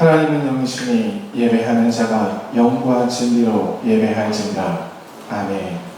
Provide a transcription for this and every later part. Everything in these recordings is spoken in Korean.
하나님은 영이시니 예배하는 자가 영과 진리로 예배할지니라. 아멘.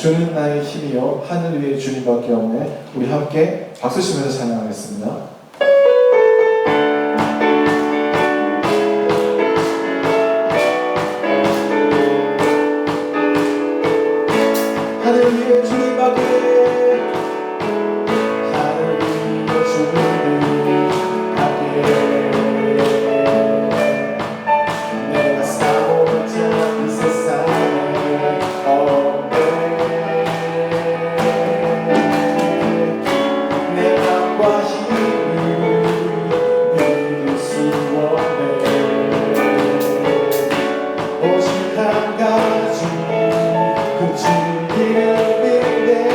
주는 나의 힘이요 하늘 위에 주님밖에 없네. 우리 함께 박수 치면서 찬양하겠습니다. 하늘 위에 주님밖에 한 가지 그 진리를 믿네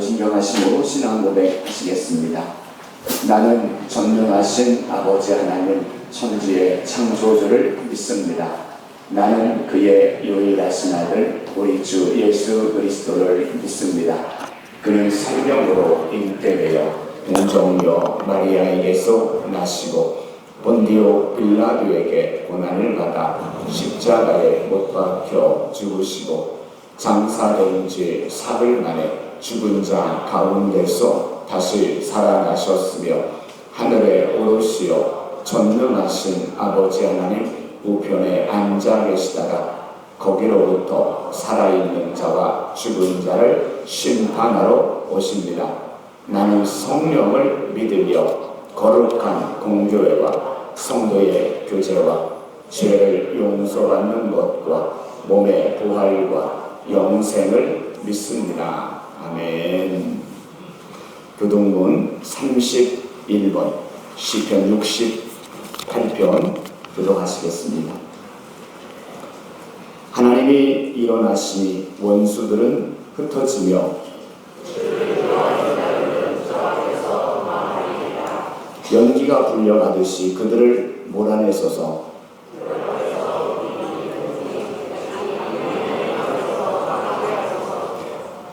진정하심으로 신앙 고백하시겠습니다. 나는 전능하신 아버지 하나님 천지의 창조주를 믿습니다. 나는 그의 유일하신 아들 우리 주 예수 그리스도를 믿습니다. 그는 성령으로 잉태되어 동정녀 마리아에게서 나시고 본디오 빌라도에게 고난을 받아 십자가에 못 박혀 죽으시고 장사된 지 사흘 만에 죽은 자 가운데서 다시 살아나셨으며 하늘에 오르시어 전능하신 아버지 하나님 우편에 앉아 계시다가 거기로부터 살아있는 자와 죽은 자를 심판하러 오십니다. 나는 성령을 믿으며 거룩한 공교회와 성도의 교제와 죄를 용서받는 것과 몸의 부활과 영생을 믿습니다. 아멘. 교동문 31번 시편 68편 교독하시겠습니다. 하나님이 일어나시니 원수들은 흩어지며 연기가 불려가듯이 그들을 몰아내소서.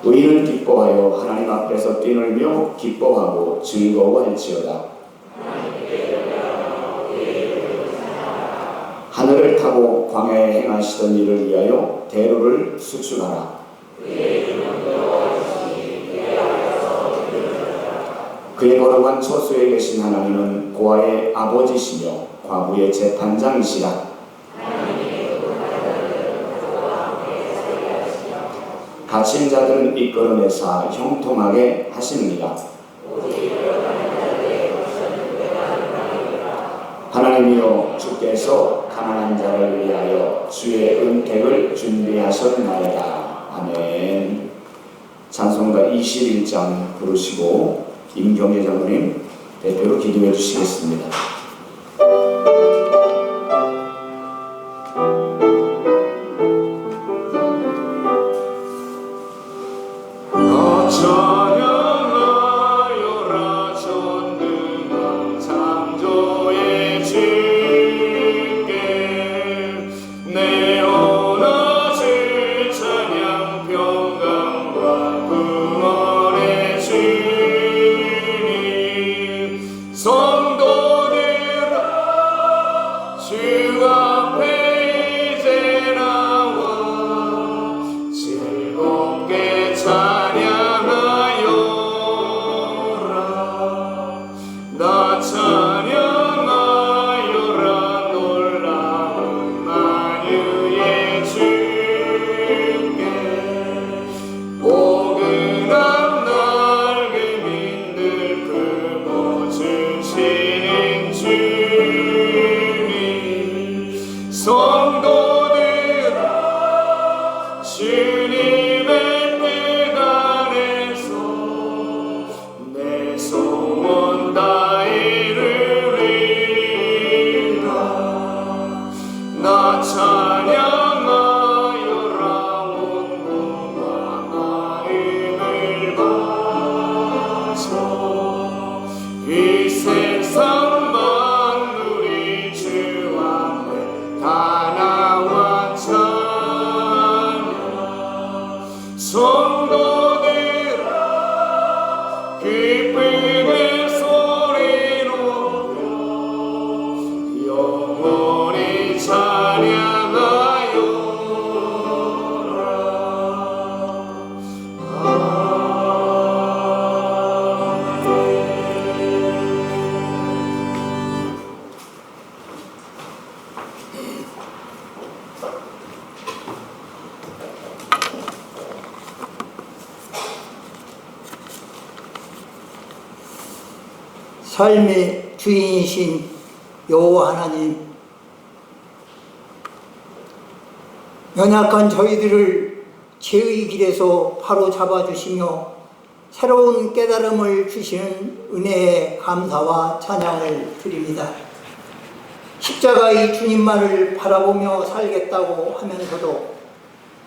의인은 기뻐하여 하나님 앞에서 뛰놀며 기뻐하고 즐거워할지어다. 하늘을 타고 광야에 행하시던 일을 위하여 대로를 수출하라. 그의 거룩한 처소에 계신 하나님은 고아의 아버지시며 과부의 재판장이시라. 갇힌 자들은 이끌어내사 형통하게 하십니다. 하나님이여 주께서 가난한 자를 위하여 주의 은택을 준비하셨나이다. 아멘. 찬송가 21장 부르시고 임경애 장로님 대표로 기도해 주시겠습니다. 삶의 주인이신 여호와 하나님, 연약한 저희들을 죄의 길에서 바로 잡아주시며 새로운 깨달음을 주시는 은혜에 감사와 찬양을 드립니다. 십자가의 주님만을 바라보며 살겠다고 하면서도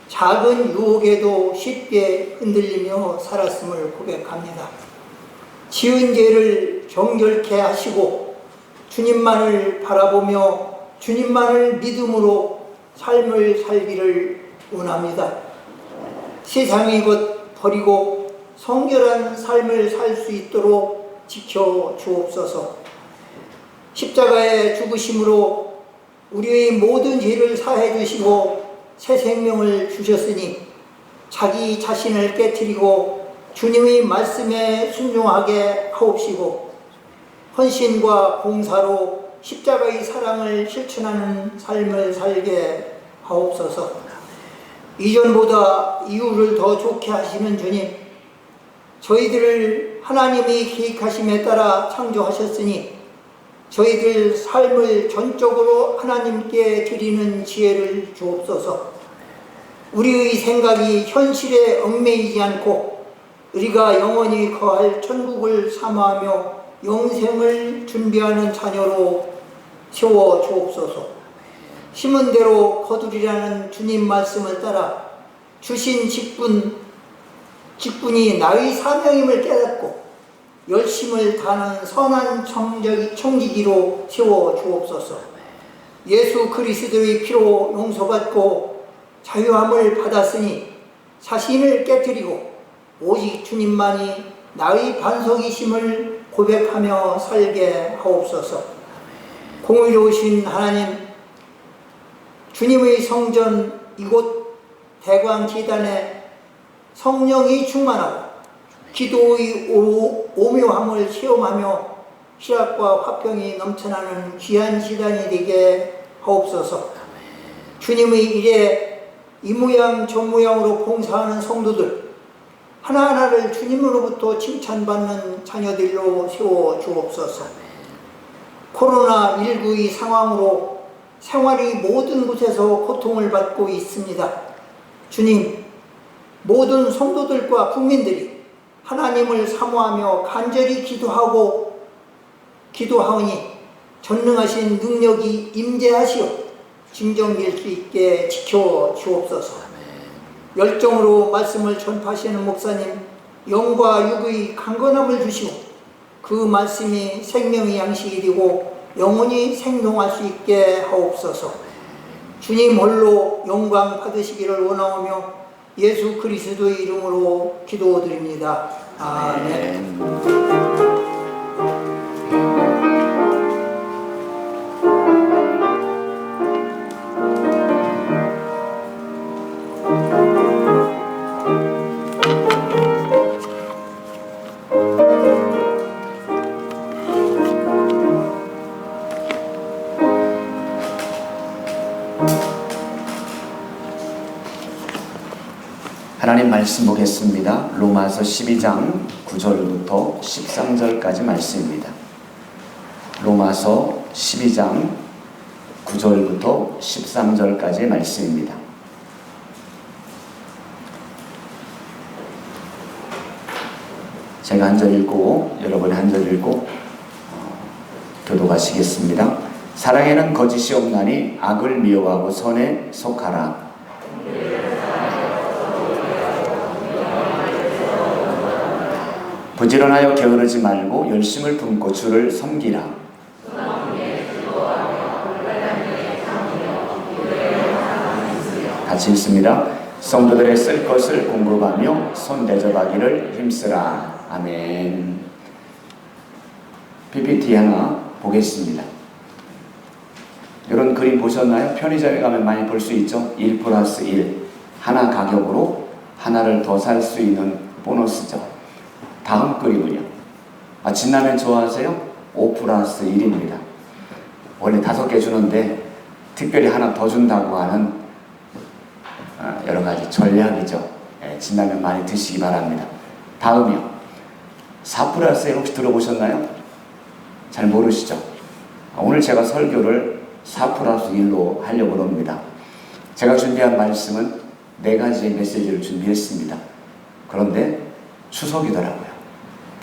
작은 유혹에도 쉽게 흔들리며 살았음을 고백합니다. 지은 죄를 정결케 하시고 주님만을 바라보며 주님만을 믿음으로 삶을 살기를 원합니다. 세상의 것 버리고 성결한 삶을 살 수 있도록 지켜 주옵소서. 십자가의 죽으심으로 우리의 모든 죄를 사해 주시고 새 생명을 주셨으니 자기 자신을 깨트리고 주님의 말씀에 순종하게 하옵시고 헌신과 봉사로 십자가의 사랑을 실천하는 삶을 살게 하옵소서. 이전보다 이후를 더 좋게 하시는 주님, 저희들을 하나님이 계획하심에 따라 창조하셨으니 저희들 삶을 전적으로 하나님께 드리는 지혜를 주옵소서. 우리의 생각이 현실에 얽매이지 않고 우리가 영원히 거할 천국을 사모하며 영생을 준비하는 자녀로 세워 주옵소서. 심은 대로 거두리라는 주님 말씀을 따라 주신 직분이 나의 사명임을 깨닫고 열심을 다하는 선한 청지기로 세워 주옵소서. 예수 그리스도의 피로 용서받고 자유함을 받았으니 자신을 깨뜨리고 오직 주님만이 나의 반석이심을 고백하며 살게 하옵소서. 공의로우신 하나님, 주님의 성전 이곳 대광기단에 성령이 충만하고 기도의 오묘함을 체험하며 희락과 화평이 넘쳐나는 귀한 시단이 되게 하옵소서. 주님의 일에 이 모양 저 모양으로 봉사하는 성도들 하나하나를 주님으로부터 칭찬받는 자녀들로 세워 주옵소서. 코로나19의 상황으로 생활의 모든 곳에서 고통을 받고 있습니다. 주님, 모든 성도들과 국민들이 하나님을 사모하며 간절히 기도하오니 전능하신 능력이 임재하시어 진정될 수 있게 지켜 주옵소서. 열정으로 말씀을 전파하시는 목사님, 영과 육의 강건함을 주시고 그 말씀이 생명의 양식이 되고 영원히 생동할 수 있게 하옵소서. 주님 홀로 영광 받으시기를 원하오며 예수 그리스도의 이름으로 기도드립니다. 아멘. 하나님 말씀 보겠습니다. 로마서 12장 9절부터 13절까지 말씀입니다. 로마서 12장 9절부터 13절까지 말씀입니다. 제가 한 절 읽고 여러분이 한 절 읽고 교독하시겠습니다. 사랑에는 거짓이 없나니 악을 미워하고 선에 속하라. 부지런하여 게으르지 말고 열심을 품고 주를 섬기라. 같이 읽습니다. 성도들의 쓸 것을 공급하며 손 대접하기를 힘쓰라. 아멘. PPT 하나 보겠습니다. 이런 그림 보셨나요? 편의점에 가면 많이 볼 수 있죠? 1+1 하나 가격으로 하나를 더 살 수 있는 보너스죠. 다음 그림은요. 진라면 좋아하세요? 5+1입니다. 원래 5개 주는데 특별히 하나 더 준다고 하는 여러 가지 전략이죠. 진라면 많이 드시기 바랍니다. 다음이요. 4+1 혹시 들어보셨나요? 잘 모르시죠? 오늘 제가 설교를 4+1로 하려고 합니다. 제가 준비한 말씀은 4가지의 메시지를 준비했습니다. 그런데 추석이더라고요.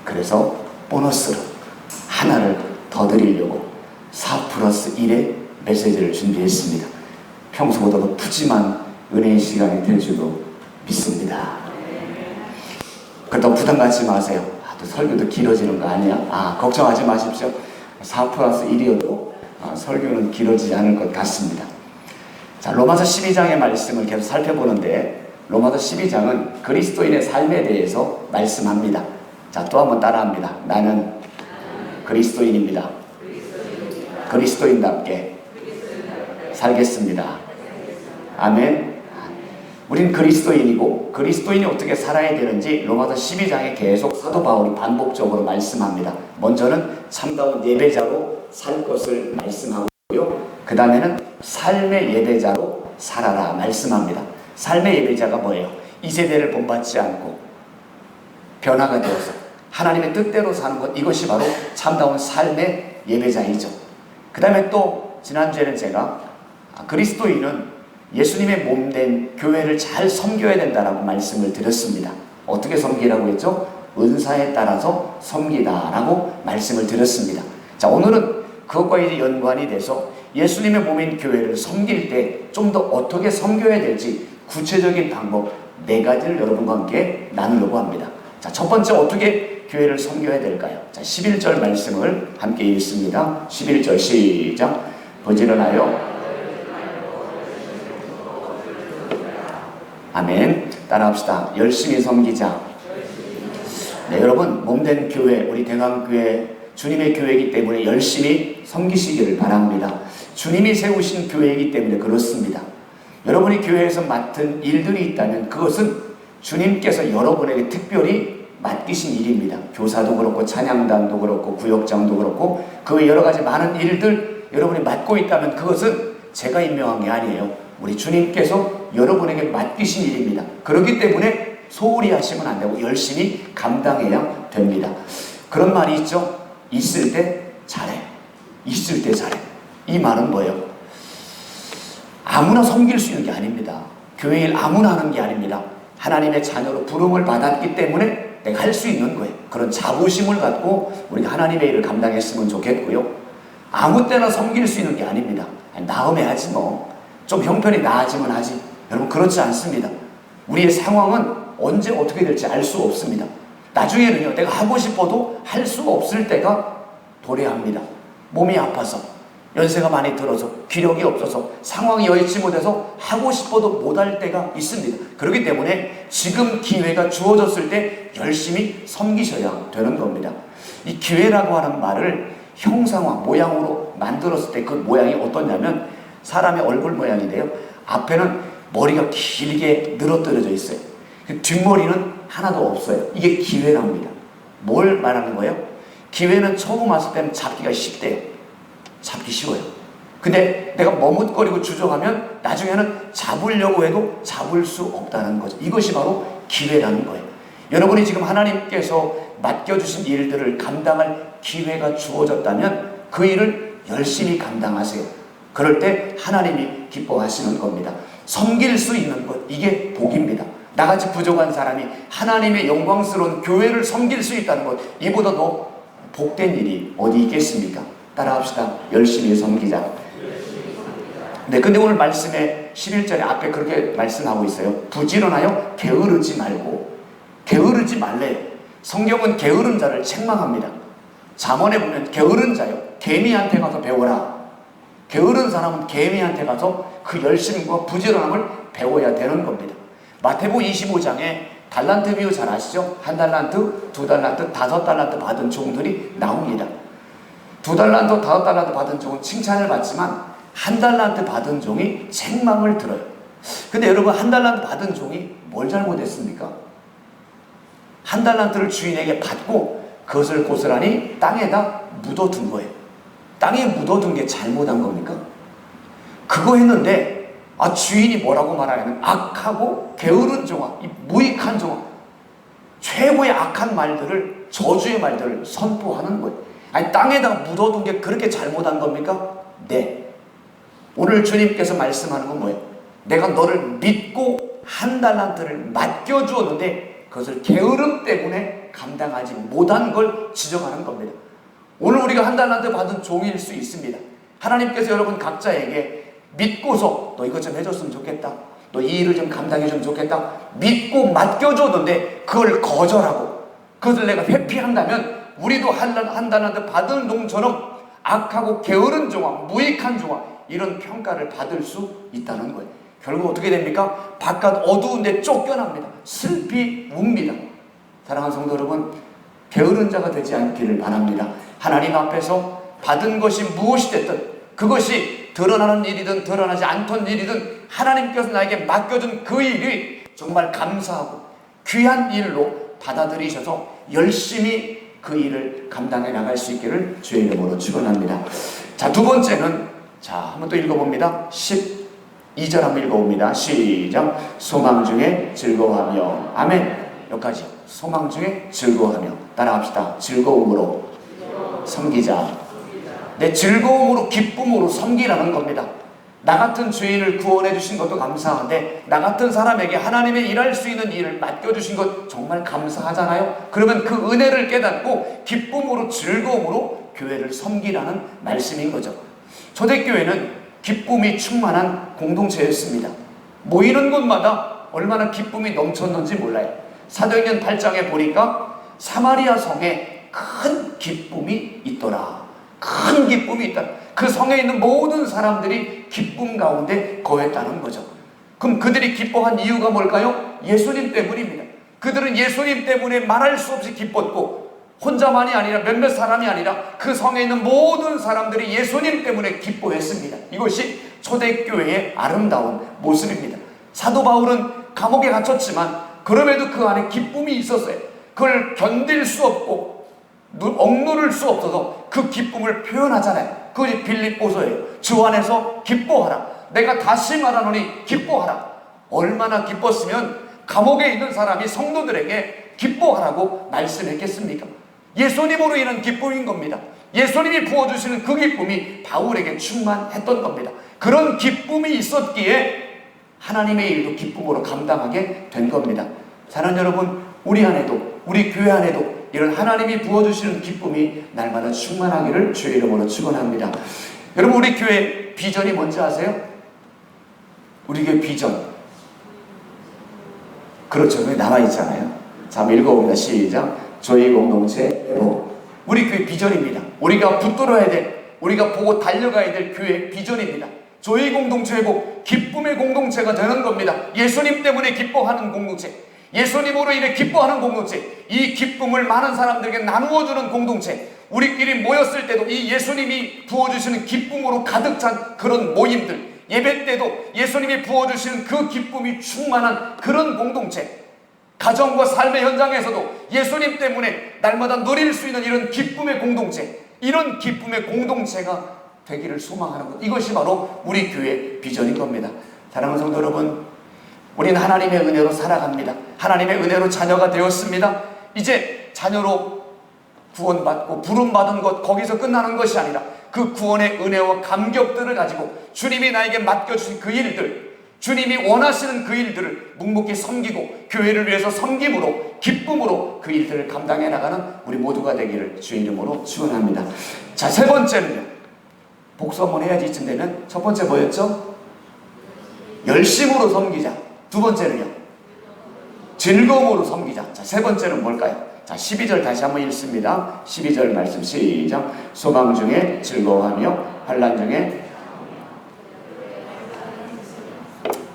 그래서 보너스로 하나를 더 드리려고 4+1의 메시지를 준비했습니다. 평소보다도 푸짐한 은혜의 시간이 될 줄로 믿습니다. 그렇다고 부담 갖지 마세요. 또 설교도 길어지는 거 아니야? 걱정하지 마십시오. 4+1이어도 설교는 길어지지 않을 것 같습니다. 자, 로마서 12장의 말씀을 계속 살펴보는데 로마서 12장은 그리스도인의 삶에 대해서 말씀합니다. 자, 또 한번 따라합니다. 나는 그리스도인입니다. 그리스도인답게 살겠습니다. 아멘. 우린 그리스도인이고 그리스도인이 어떻게 살아야 되는지 로마서 12장에 계속 사도 바울이 반복적으로 말씀합니다. 먼저는 참다운 예배자로 살 것을 말씀하고요. 그 다음에는 삶의 예배자로 살아라 말씀합니다. 삶의 예배자가 뭐예요? 이 세대를 본받지 않고 변화가 되어서 하나님의 뜻대로 사는 것, 이것이 바로 참다운 삶의 예배자이죠. 그 다음에 또 지난주에는 제가 그리스도인은 예수님의 몸된 교회를 잘 섬겨야 된다라고 말씀을 드렸습니다. 어떻게 섬기라고 했죠? 은사에 따라서 섬기다라고 말씀을 드렸습니다. 자, 오늘은 그것과 이제 연관이 돼서 예수님의 몸인 교회를 섬길 때 좀 더 어떻게 섬겨야 될지 구체적인 방법 4가지를 여러분과 함께 나누려고 합니다. 자, 첫 번째 어떻게 교회를 섬겨야 될까요? 자, 11절 말씀을 함께 읽습니다. 11절 시작. 부지런하여 아멘. 따라합시다. 열심히 섬기자. 네, 여러분 몸된 교회, 우리 대강교회 주님의 교회이기 때문에 열심히 섬기시기를 바랍니다. 주님이 세우신 교회이기 때문에 그렇습니다. 여러분이 교회에서 맡은 일들이 있다면 그것은 주님께서 여러분에게 특별히 맡기신 일입니다. 교사도 그렇고 찬양단도 그렇고 구역장도 그렇고 그 외 여러 가지 많은 일들 여러분이 맡고 있다면 그것은 제가 임명한 게 아니에요. 우리 주님께서 여러분에게 맡기신 일입니다. 그렇기 때문에 소홀히 하시면 안 되고 열심히 감당해야 됩니다. 그런 말이 있죠. 있을 때 잘해. 있을 때 잘해. 이 말은 뭐예요? 아무나 섬길 수 있는 게 아닙니다. 교회 일 아무나 하는 게 아닙니다. 하나님의 자녀로 부름을 받았기 때문에 내가 할 수 있는 거예요. 그런 자부심을 갖고 우리가 하나님의 일을 감당했으면 좋겠고요. 아무 때나 섬길 수 있는 게 아닙니다. 나음에 하지 뭐. 좀 형편이 나아지면 하지. 여러분 그렇지 않습니다. 우리의 상황은 언제 어떻게 될지 알 수 없습니다. 나중에는요, 내가 하고 싶어도 할 수 없을 때가 도래합니다. 몸이 아파서, 연세가 많이 들어서, 기력이 없어서, 상황이 여의치 못해서 하고 싶어도 못할 때가 있습니다. 그렇기 때문에 지금 기회가 주어졌을 때 열심히 섬기셔야 되는 겁니다. 이 기회라고 하는 말을 형상화, 모양으로 만들었을 때 그 모양이 어떠냐면 사람의 얼굴 모양인데요. 앞에는 머리가 길게 늘어뜨려져 있어요. 뒷머리는 하나도 없어요. 이게 기회랍니다. 뭘 말하는 거예요? 기회는 처음 왔을 때는 잡기가 쉽대요. 잡기 쉬워요. 근데 내가 머뭇거리고 주저하면 나중에는 잡으려고 해도 잡을 수 없다는 거죠. 이것이 바로 기회라는 거예요. 여러분이 지금 하나님께서 맡겨주신 일들을 감당할 기회가 주어졌다면 그 일을 열심히 감당하세요. 그럴 때 하나님이 기뻐하시는 겁니다. 섬길 수 있는 것, 이게 복입니다. 나같이 부족한 사람이 하나님의 영광스러운 교회를 섬길 수 있다는 것, 이보다 더 복된 일이 어디 있겠습니까? 따라합시다. 열심히 섬기자. 네, 근데 오늘 말씀에 11절에 앞에 그렇게 말씀하고 있어요. 부지런하여 게으르지 말고. 게으르지 말래요. 성경은 게으른 자를 책망합니다. 잠언에 보면 게으른 자요, 개미한테 가서 배워라. 게으른 사람은 개미한테 가서 그 열심과 부지런함을 배워야 되는 겁니다. 마태복음 25장에 달란트 비유 잘 아시죠? 1달란트, 2달란트, 5달란트 받은 종들이 나옵니다. 2달란트, 5달란트 받은 종은 칭찬을 받지만 1달란트 받은 종이 책망을 들어요. 근데 여러분 1달란트 받은 종이 뭘 잘못했습니까? 1달란트를 주인에게 받고 그것을 고스란히 땅에다 묻어둔 거예요. 땅에 묻어둔 게 잘못한 겁니까? 그거 했는데 주인이 뭐라고 말하냐면 악하고 게으른 종아, 이 무익한 종아, 최고의 악한 말들을, 저주의 말들을 선포하는 거예요. 아니 땅에다가 묻어둔 게 그렇게 잘못한 겁니까? 네. 오늘 주님께서 말씀하는 건 뭐예요? 내가 너를 믿고 1달란트를 맡겨주었는데 그것을 게으름 때문에 감당하지 못한 걸 지적하는 겁니다. 오늘 우리가 1달란트 받은 종일 수 있습니다. 하나님께서 여러분 각자에게 믿고서 너 이것 좀 해줬으면 좋겠다, 너 이 일을 좀 감당해주면 좋겠다 믿고 맡겨줬는데 그걸 거절하고 그것을 내가 회피한다면 우리도 한다는 듯 받은 놈처럼 악하고 게으른 종아, 무익한 종아, 이런 평가를 받을 수 있다는 거예요. 결국 어떻게 됩니까? 바깥 어두운데 쫓겨납니다. 슬피 웁니다. 사랑하는 성도 여러분, 게으른 자가 되지 않기를 바랍니다. 하나님 앞에서 받은 것이 무엇이 됐든 그것이 드러나는 일이든 드러나지 않던 일이든 하나님께서 나에게 맡겨준 그 일이 정말 감사하고 귀한 일로 받아들이셔서 열심히 그 일을 감당해 나갈 수 있기를 주의 이름으로 축원합니다. 자, 두 번째는 한번 또 읽어봅니다. 12절 한번 읽어봅니다. 시작. 소망 중에 즐거워하며. 아멘. 여기까지. 소망 중에 즐거워하며. 따라합시다. 즐거움으로 섬기자. 내 즐거움으로 기쁨으로 섬기라는 겁니다. 나 같은 죄인을 구원해 주신 것도 감사한데 나 같은 사람에게 하나님의 일할 수 있는 일을 맡겨주신 것 정말 감사하잖아요. 그러면 그 은혜를 깨닫고 기쁨으로 즐거움으로 교회를 섬기라는 말씀인 거죠. 초대교회는 기쁨이 충만한 공동체였습니다. 모이는 곳마다 얼마나 기쁨이 넘쳤는지 몰라요. 사도행전 8장에 보니까 사마리아 성에 큰 기쁨이 있더라. 큰 기쁨이 있다. 그 성에 있는 모든 사람들이 기쁨 가운데 거했다는 거죠. 그럼 그들이 기뻐한 이유가 뭘까요? 예수님 때문입니다. 그들은 예수님 때문에 말할 수 없이 기뻤고 혼자만이 아니라 몇몇 사람이 아니라 그 성에 있는 모든 사람들이 예수님 때문에 기뻐했습니다. 이것이 초대교회의 아름다운 모습입니다. 사도 바울은 감옥에 갇혔지만 그럼에도 그 안에 기쁨이 있었어요. 그걸 견딜 수 없고 억누를 수 없어서 그 기쁨을 표현하잖아요. 그것이 빌립보서예요. 주 안에서 기뻐하라. 내가 다시 말하노니 기뻐하라. 얼마나 기뻤으면 감옥에 있는 사람이 성도들에게 기뻐하라고 말씀했겠습니까? 예수님으로 인한 기쁨인 겁니다. 예수님이 부어주시는 그 기쁨이 바울에게 충만했던 겁니다. 그런 기쁨이 있었기에 하나님의 일도 기쁨으로 감당하게 된 겁니다. 사랑하는 여러분, 우리 안에도, 우리 교회 안에도 이런 하나님이 부어주시는 기쁨이 날마다 충만하기를 주의 이름으로 축원합니다. 여러분, 우리 교회 비전이 뭔지 아세요? 우리 교회 비전, 그렇죠, 여기 나와 있잖아요. 자, 한번 읽어봅니다. 시작. 저희 공동체 회복. 우리 교회 비전입니다. 우리가 붙들어야 될, 우리가 보고 달려가야 될 교회 비전입니다. 저희 공동체 회복, 기쁨의 공동체가 되는 겁니다. 예수님 때문에 기뻐하는 공동체, 예수님으로 인해 기뻐하는 공동체, 이 기쁨을 많은 사람들에게 나누어주는 공동체, 우리끼리 모였을 때도 이 예수님이 부어주시는 기쁨으로 가득 찬 그런 모임들, 예배 때도 예수님이 부어주시는 그 기쁨이 충만한 그런 공동체, 가정과 삶의 현장에서도 예수님 때문에 날마다 누릴 수 있는 이런 기쁨의 공동체, 이런 기쁨의 공동체가 되기를 소망하는 것, 이것이 바로 우리 교회의 비전인 겁니다. 사랑하는 성도 여러분, 우리는 하나님의 은혜로 살아갑니다. 하나님의 은혜로 자녀가 되었습니다. 이제 자녀로 구원받고 부름받은 것, 거기서 끝나는 것이 아니라 그 구원의 은혜와 감격들을 가지고 주님이 나에게 맡겨주신 그 일들, 주님이 원하시는 그 일들을 묵묵히 섬기고 교회를 위해서 섬김으로, 기쁨으로 그 일들을 감당해 나가는 우리 모두가 되기를 주의 이름으로 축원합니다. 자, 세 번째는요, 복수 한번 해야지. 이쯤 되면. 첫 번째 뭐였죠? 열심으로 섬기자. 두 번째는요, 즐거움으로 섬기자. 자, 세 번째는 뭘까요? 자, 12절 다시 한번 읽습니다. 12절 말씀 시작. 소망 중에 즐거워하며 환난 중에,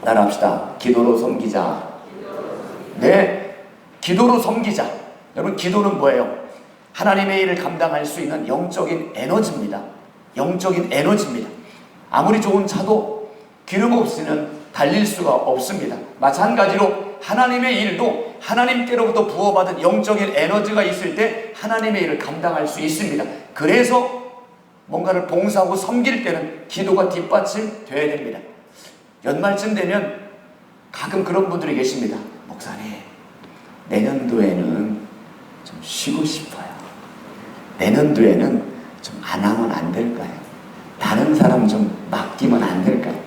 따라합시다. 기도로 섬기자. 네, 기도로 섬기자. 여러분, 기도는 뭐예요? 하나님의 일을 감당할 수 있는 영적인 에너지입니다. 영적인 에너지입니다. 아무리 좋은 차도 기름 없이는 달릴 수가 없습니다. 마찬가지로 하나님의 일도 하나님께로부터 부어받은 영적인 에너지가 있을 때 하나님의 일을 감당할 수 있습니다. 그래서 뭔가를 봉사하고 섬길 때는 기도가 뒷받침되어야 됩니다. 연말쯤 되면 가끔 그런 분들이 계십니다. 목사님, 내년도에는 좀 쉬고 싶어요. 내년도에는 좀 안 하면 안 될까요? 다른 사람 좀 맡기면 안 될까요?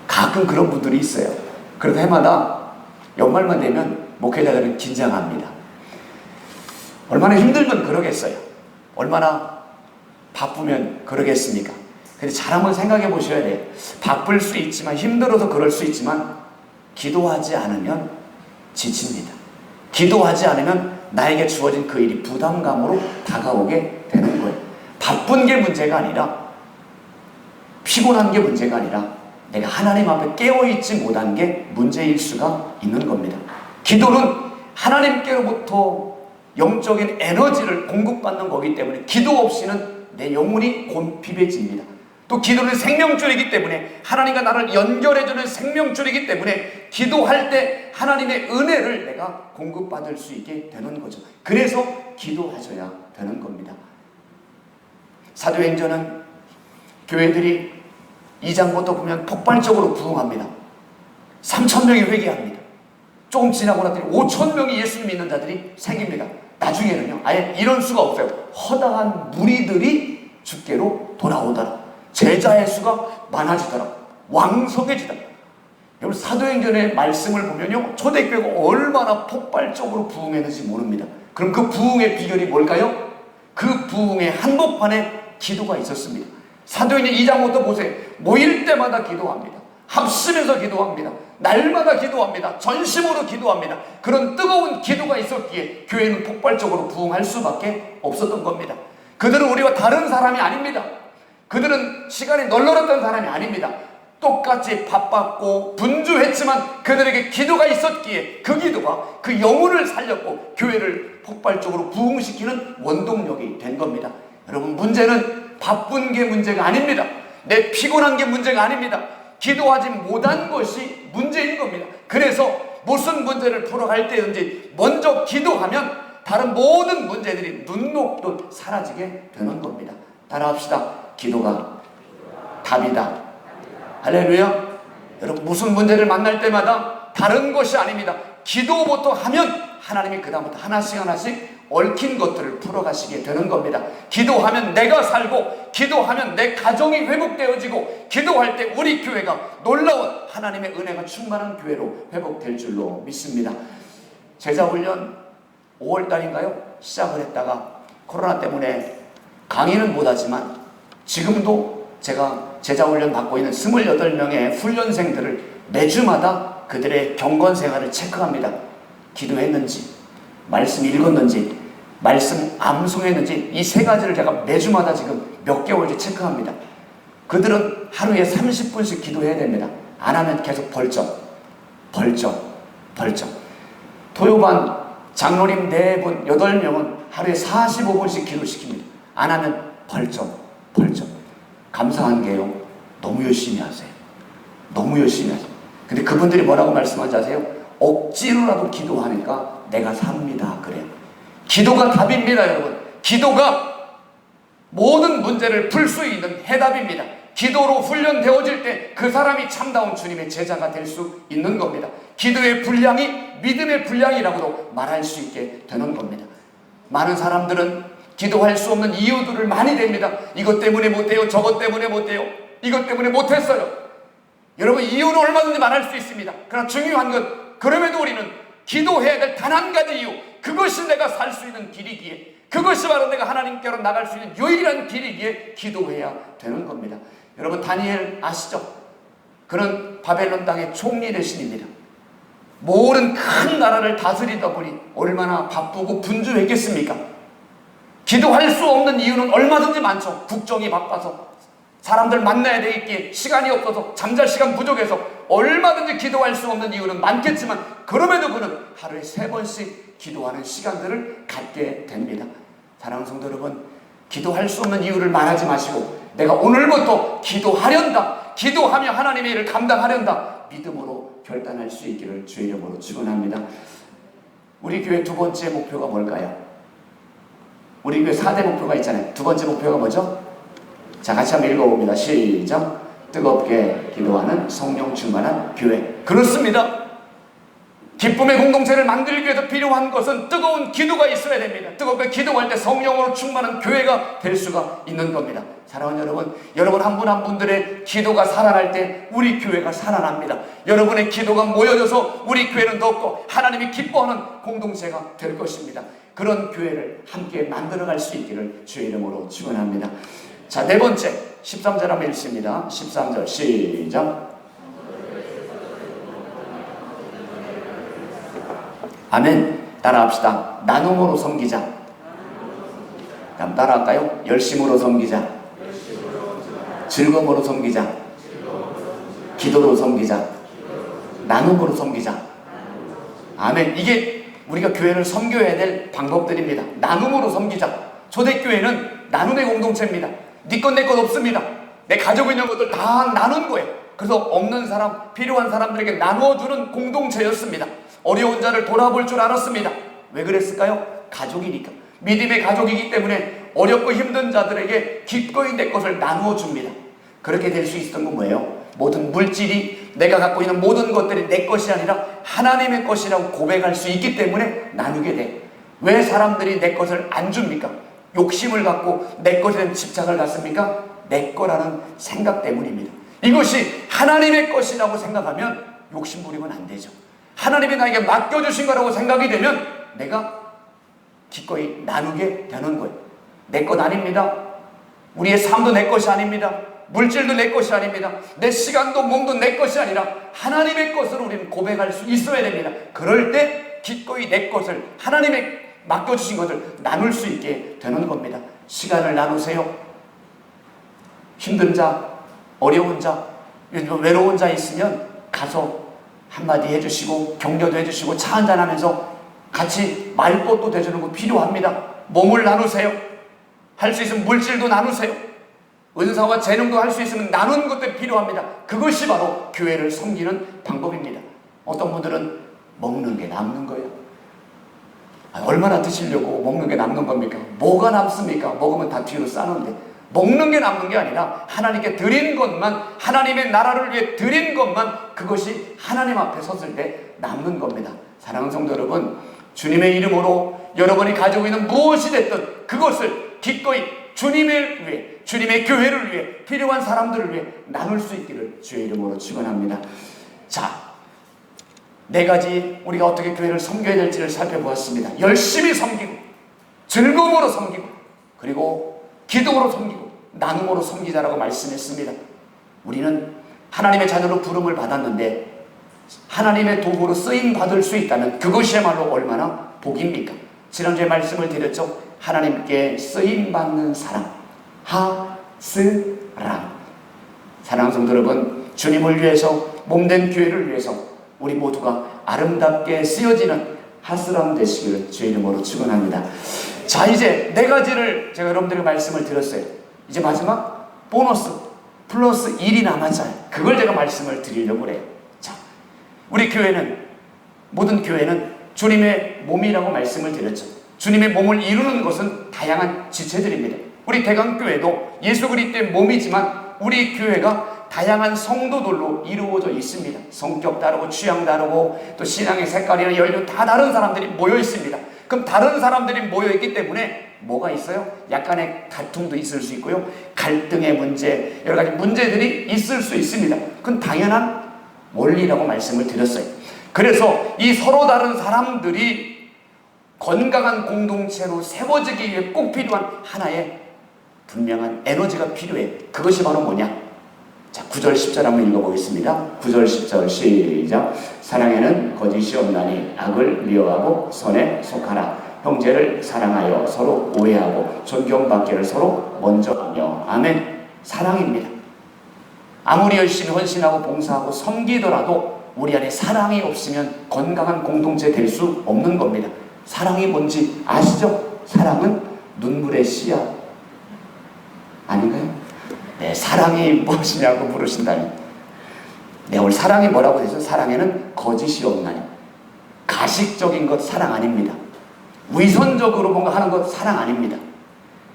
가끔 그런 분들이 있어요. 그래서 해마다 연말만 되면 목회자들은 긴장합니다. 얼마나 힘들면 그러겠어요. 얼마나 바쁘면 그러겠습니까? 근데 잘 한번 생각해 보셔야 돼요. 바쁠 수 있지만, 힘들어서 그럴 수 있지만 기도하지 않으면 지칩니다. 기도하지 않으면 나에게 주어진 그 일이 부담감으로 다가오게 되는 거예요. 바쁜 게 문제가 아니라, 피곤한 게 문제가 아니라 내가 하나님 앞에 깨어있지 못한 게 문제일 수가 있는 겁니다. 기도는 하나님께로부터 영적인 에너지를 공급받는 거기 때문에 기도 없이는 내 영혼이 곤핍해집니다. 또 기도는 생명줄이기 때문에 하나님과 나를 연결해주는 생명줄이기 때문에 기도할 때 하나님의 은혜를 내가 공급받을 수 있게 되는 거죠. 그래서 기도하셔야 되는 겁니다. 사도행전은 교회들이 2장부터 보면 폭발적으로 부흥합니다. 3,000명이 회개합니다. 조금 지나고 나더니 5,000명이 예수를 믿는 자들이 생깁니다. 나중에는요, 아예 이런 수가 없어요. 허다한 무리들이 주께로 돌아오더라. 제자의 수가 많아지더라. 왕성해지더라. 여러분, 사도행전의 말씀을 보면요, 초대교회가 얼마나 폭발적으로 부흥했는지 모릅니다. 그럼 그 부흥의 비결이 뭘까요? 그 부흥의 한복판에 기도가 있었습니다. 사도행전 2장부터 보세요. 모일 때마다 기도합니다. 합심해서 기도합니다. 날마다 기도합니다. 전심으로 기도합니다. 그런 뜨거운 기도가 있었기에 교회는 폭발적으로 부흥할 수밖에 없었던 겁니다. 그들은 우리와 다른 사람이 아닙니다. 그들은 시간이 널널했던 사람이 아닙니다. 똑같이 바빴고 분주했지만 그들에게 기도가 있었기에 그 기도가 그 영혼을 살렸고 교회를 폭발적으로 부흥시키는 원동력이 된 겁니다. 여러분, 문제는 바쁜 게 문제가 아닙니다. 내 피곤한 게 문제가 아닙니다. 기도하지 못한 것이 문제인 겁니다. 그래서 무슨 문제를 풀어갈 때든지 먼저 기도하면 다른 모든 문제들이 눈 녹듯 사라지게 되는 겁니다. 따라합시다. 기도가 답이다. 할렐루야. 여러분, 무슨 문제를 만날 때마다 다른 것이 아닙니다. 기도부터 하면 하나님이 그 다음부터 하나씩 하나씩 얽힌 것들을 풀어가시게 되는 겁니다. 기도하면 내가 살고, 기도하면 내 가정이 회복되어지고, 기도할 때 우리 교회가 놀라운 하나님의 은혜가 충만한 교회로 회복될 줄로 믿습니다. 제자훈련 5월달인가요? 시작을 했다가 코로나 때문에 강의는 못하지만 지금도 제가 제자훈련 받고 있는 28명의 훈련생들을 매주마다 그들의 경건 생활을 체크합니다. 기도했는지, 말씀 읽었는지, 말씀 암송했는지, 이 세 가지를 제가 매주마다 지금 몇 개월째 체크합니다. 그들은 하루에 30분씩 기도해야 됩니다. 안 하면 계속 벌점. 토요반 장로님 4분, 8명은 하루에 45분씩 기도시킵니다. 안 하면 벌점. 감사한 게요, 너무 열심히 하세요. 근데 그분들이 뭐라고 말씀하지 아세요? 억지로라도 기도하니까 내가 삽니다. 그래요. 기도가 답입니다, 여러분. 기도가 모든 문제를 풀 수 있는 해답입니다. 기도로 훈련되어질 때 그 사람이 참다운 주님의 제자가 될 수 있는 겁니다. 기도의 분량이 믿음의 분량이라고도 말할 수 있게 되는 겁니다. 많은 사람들은 기도할 수 없는 이유들을 많이 댑니다. 이것 때문에 못해요. 저것 때문에 못해요. 이것 때문에 못했어요. 여러분, 이유는 얼마든지 말할 수 있습니다. 그러나 중요한 건, 그럼에도 우리는 기도해야 될 단 한 가지 이유, 그것이 내가 살 수 있는 길이기에, 그것이 바로 내가 하나님께로 나갈 수 있는 유일한 길이기에 기도해야 되는 겁니다. 여러분, 다니엘 아시죠? 그는 바벨론 땅의 총리 대신입니다. 모든 큰 나라를 다스리다 보니 얼마나 바쁘고 분주했겠습니까? 기도할 수 없는 이유는 얼마든지 많죠. 국정이 바빠서, 사람들 만나야 되겠기에 시간이 없어서, 잠잘 시간 부족해서, 얼마든지 기도할 수 없는 이유는 많겠지만 그럼에도 그는 하루에 3번씩 기도하는 시간들을 갖게 됩니다. 사랑하는 성도 여러분, 기도할 수 없는 이유를 말하지 마시고 내가 오늘부터 기도하련다, 기도하며 하나님의 일을 감당하련다, 믿음으로 결단할 수 있기를 주의 이름으로 축원합니다. 우리 교회 두 번째 목표가 뭘까요? 우리 교회 4대 목표가 있잖아요. 두 번째 목표가 뭐죠? 자, 같이 한번 읽어봅니다. 시작. 뜨겁게 기도하는 성령 충만한 교회. 그렇습니다. 기쁨의 공동체를 만들기 위해서 필요한 것은 뜨거운 기도가 있어야 됩니다. 뜨겁게 기도할 때 성령으로 충만한 교회가 될 수가 있는 겁니다. 사랑하는 여러분, 여러분 한 분 한 분들의 기도가 살아날 때 우리 교회가 살아납니다. 여러분의 기도가 모여져서 우리 교회는 더욱더 하나님이 기뻐하는 공동체가 될 것입니다. 그런 교회를 함께 만들어갈 수 있기를 주의 이름으로 축원합니다. 자, 네 번째 13절 한번 읽습니다. 13절 시작. 아멘. 따라합시다. 나눔으로 섬기자. 다음 따라할까요? 열심으로 섬기자. 즐거움으로 섬기자. 기도로 섬기자. 나눔으로 섬기자. 아멘. 이게 우리가 교회를 섬겨야 될 방법들입니다. 나눔으로 섬기자. 초대교회는 나눔의 공동체입니다. 네 것 내 것 없습니다. 내 가지고 있는 것들 다 나눈 거예요. 그래서 없는 사람, 필요한 사람들에게 나눠주는 공동체였습니다. 어려운 자를 돌아볼 줄 알았습니다. 왜 그랬을까요? 가족이니까. 믿음의 가족이기 때문에 어렵고 힘든 자들에게 기꺼이 내 것을 나누어 줍니다. 그렇게 될 수 있었던 건 뭐예요? 모든 물질이, 내가 갖고 있는 모든 것들이 내 것이 아니라 하나님의 것이라고 고백할 수 있기 때문에 나누게 돼. 왜 사람들이 내 것을 안 줍니까? 욕심을 갖고 내 것에 대한 집착을 갖습니까? 내 거라는 생각 때문입니다. 이것이 하나님의 것이라고 생각하면 욕심 부리면 안 되죠. 하나님이 나에게 맡겨주신 거라고 생각이 되면 내가 기꺼이 나누게 되는 거예요. 내 것 아닙니다. 우리의 삶도 내 것이 아닙니다. 물질도 내 것이 아닙니다. 내 시간도 몸도 내 것이 아니라 하나님의 것으로 우리는 고백할 수 있어야 됩니다. 그럴 때 기꺼이 내 것을, 하나님의 맡겨주신 것을 나눌 수 있게 되는 겁니다. 시간을 나누세요. 힘든 자, 어려운 자, 외로운 자 있으면 가서 한마디 해주시고 격려도 해주시고 차 한잔 하면서 같이 말벗도 대주는 거 필요합니다. 몸을 나누세요. 할 수 있으면 물질도 나누세요. 은사와 재능도 할 수 있으면 나누는 것도 필요합니다. 그것이 바로 교회를 섬기는 방법입니다. 어떤 분들은 먹는 게 남는 거예요. 얼마나 드시려고 먹는 게 남는 겁니까? 뭐가 남습니까? 먹으면 다 뒤로 싸는데. 먹는 게 남는 게 아니라 하나님께 드린 것만, 하나님의 나라를 위해 드린 것만, 그것이 하나님 앞에 섰을 때 남는 겁니다. 사랑하는 성도 여러분, 주님의 이름으로 여러분이 가지고 있는 무엇이 됐든 그것을 기꺼이 주님을 위해, 주님의 교회를 위해, 필요한 사람들을 위해 나눌 수 있기를 주의 이름으로 축원합니다. 자, 네 가지 우리가 어떻게 교회를 섬겨야 될지를 살펴보았습니다. 열심히 섬기고, 즐거움으로 섬기고, 그리고 기도로 섬기고, 나눔으로 섬기자라고 말씀했습니다. 우리는 하나님의 자녀로 부름을 받았는데 하나님의 도구로 쓰임 받을 수 있다면 그것이야말로 얼마나 복입니까? 지난주에 말씀을 드렸죠. 하나님께 쓰임 받는 사람, 하스람. 사랑하는 성도 여러분, 주님을 위해서, 몸된 교회를 위해서 우리 모두가 아름답게 쓰여지는 하스람 되시기를 주의 이름으로 축원합니다. 자, 이제 네 가지를 제가 여러분들에게 말씀을 드렸어요. 이제 마지막 보너스 플러스 1이 남았잖아요. 그걸 제가 말씀을 드리려고 그래요. 자, 우리 교회는, 모든 교회는 주님의 몸이라고 말씀을 드렸죠. 주님의 몸을 이루는 것은 다양한 지체들입니다. 우리 대강교회도 예수 그리스도의 몸이지만 우리 교회가 다양한 성도들로 이루어져 있습니다. 성격 다르고 취향 다르고 또 신앙의 색깔이나 연령 다 다른 사람들이 모여 있습니다. 그럼 다른 사람들이 모여 있기 때문에 뭐가 있어요? 약간의 다툼도 있을 수 있고요. 갈등의 문제, 여러 가지 문제들이 있을 수 있습니다. 그건 당연한 원리라고 말씀을 드렸어요. 그래서 이 서로 다른 사람들이 건강한 공동체로 세워지기 위해 꼭 필요한 하나의 분명한 에너지가 필요해. 그것이 바로 뭐냐? 자, 9절 10절 한번 읽어보겠습니다. 9절 10절 시작. 사랑에는 거짓이 없나니 악을 미워하고 선에 속하라. 형제를 사랑하여 서로 오해하고 존경받기를 서로 먼저 하며. 아멘. 사랑입니다. 아무리 열심히 헌신하고 봉사하고 섬기더라도 우리 안에 사랑이 없으면 건강한 공동체 될 수 없는 겁니다. 사랑이 뭔지 아시죠? 사랑은 눈물의 씨앗 아닌가요? 네, 사랑이 무엇이냐고 물으신다면, 네, 오늘 사랑이 뭐라고 해서 사랑에는 거짓이 없나니. 가식적인 것 사랑 아닙니다. 위선적으로 뭔가 하는 것 사랑 아닙니다.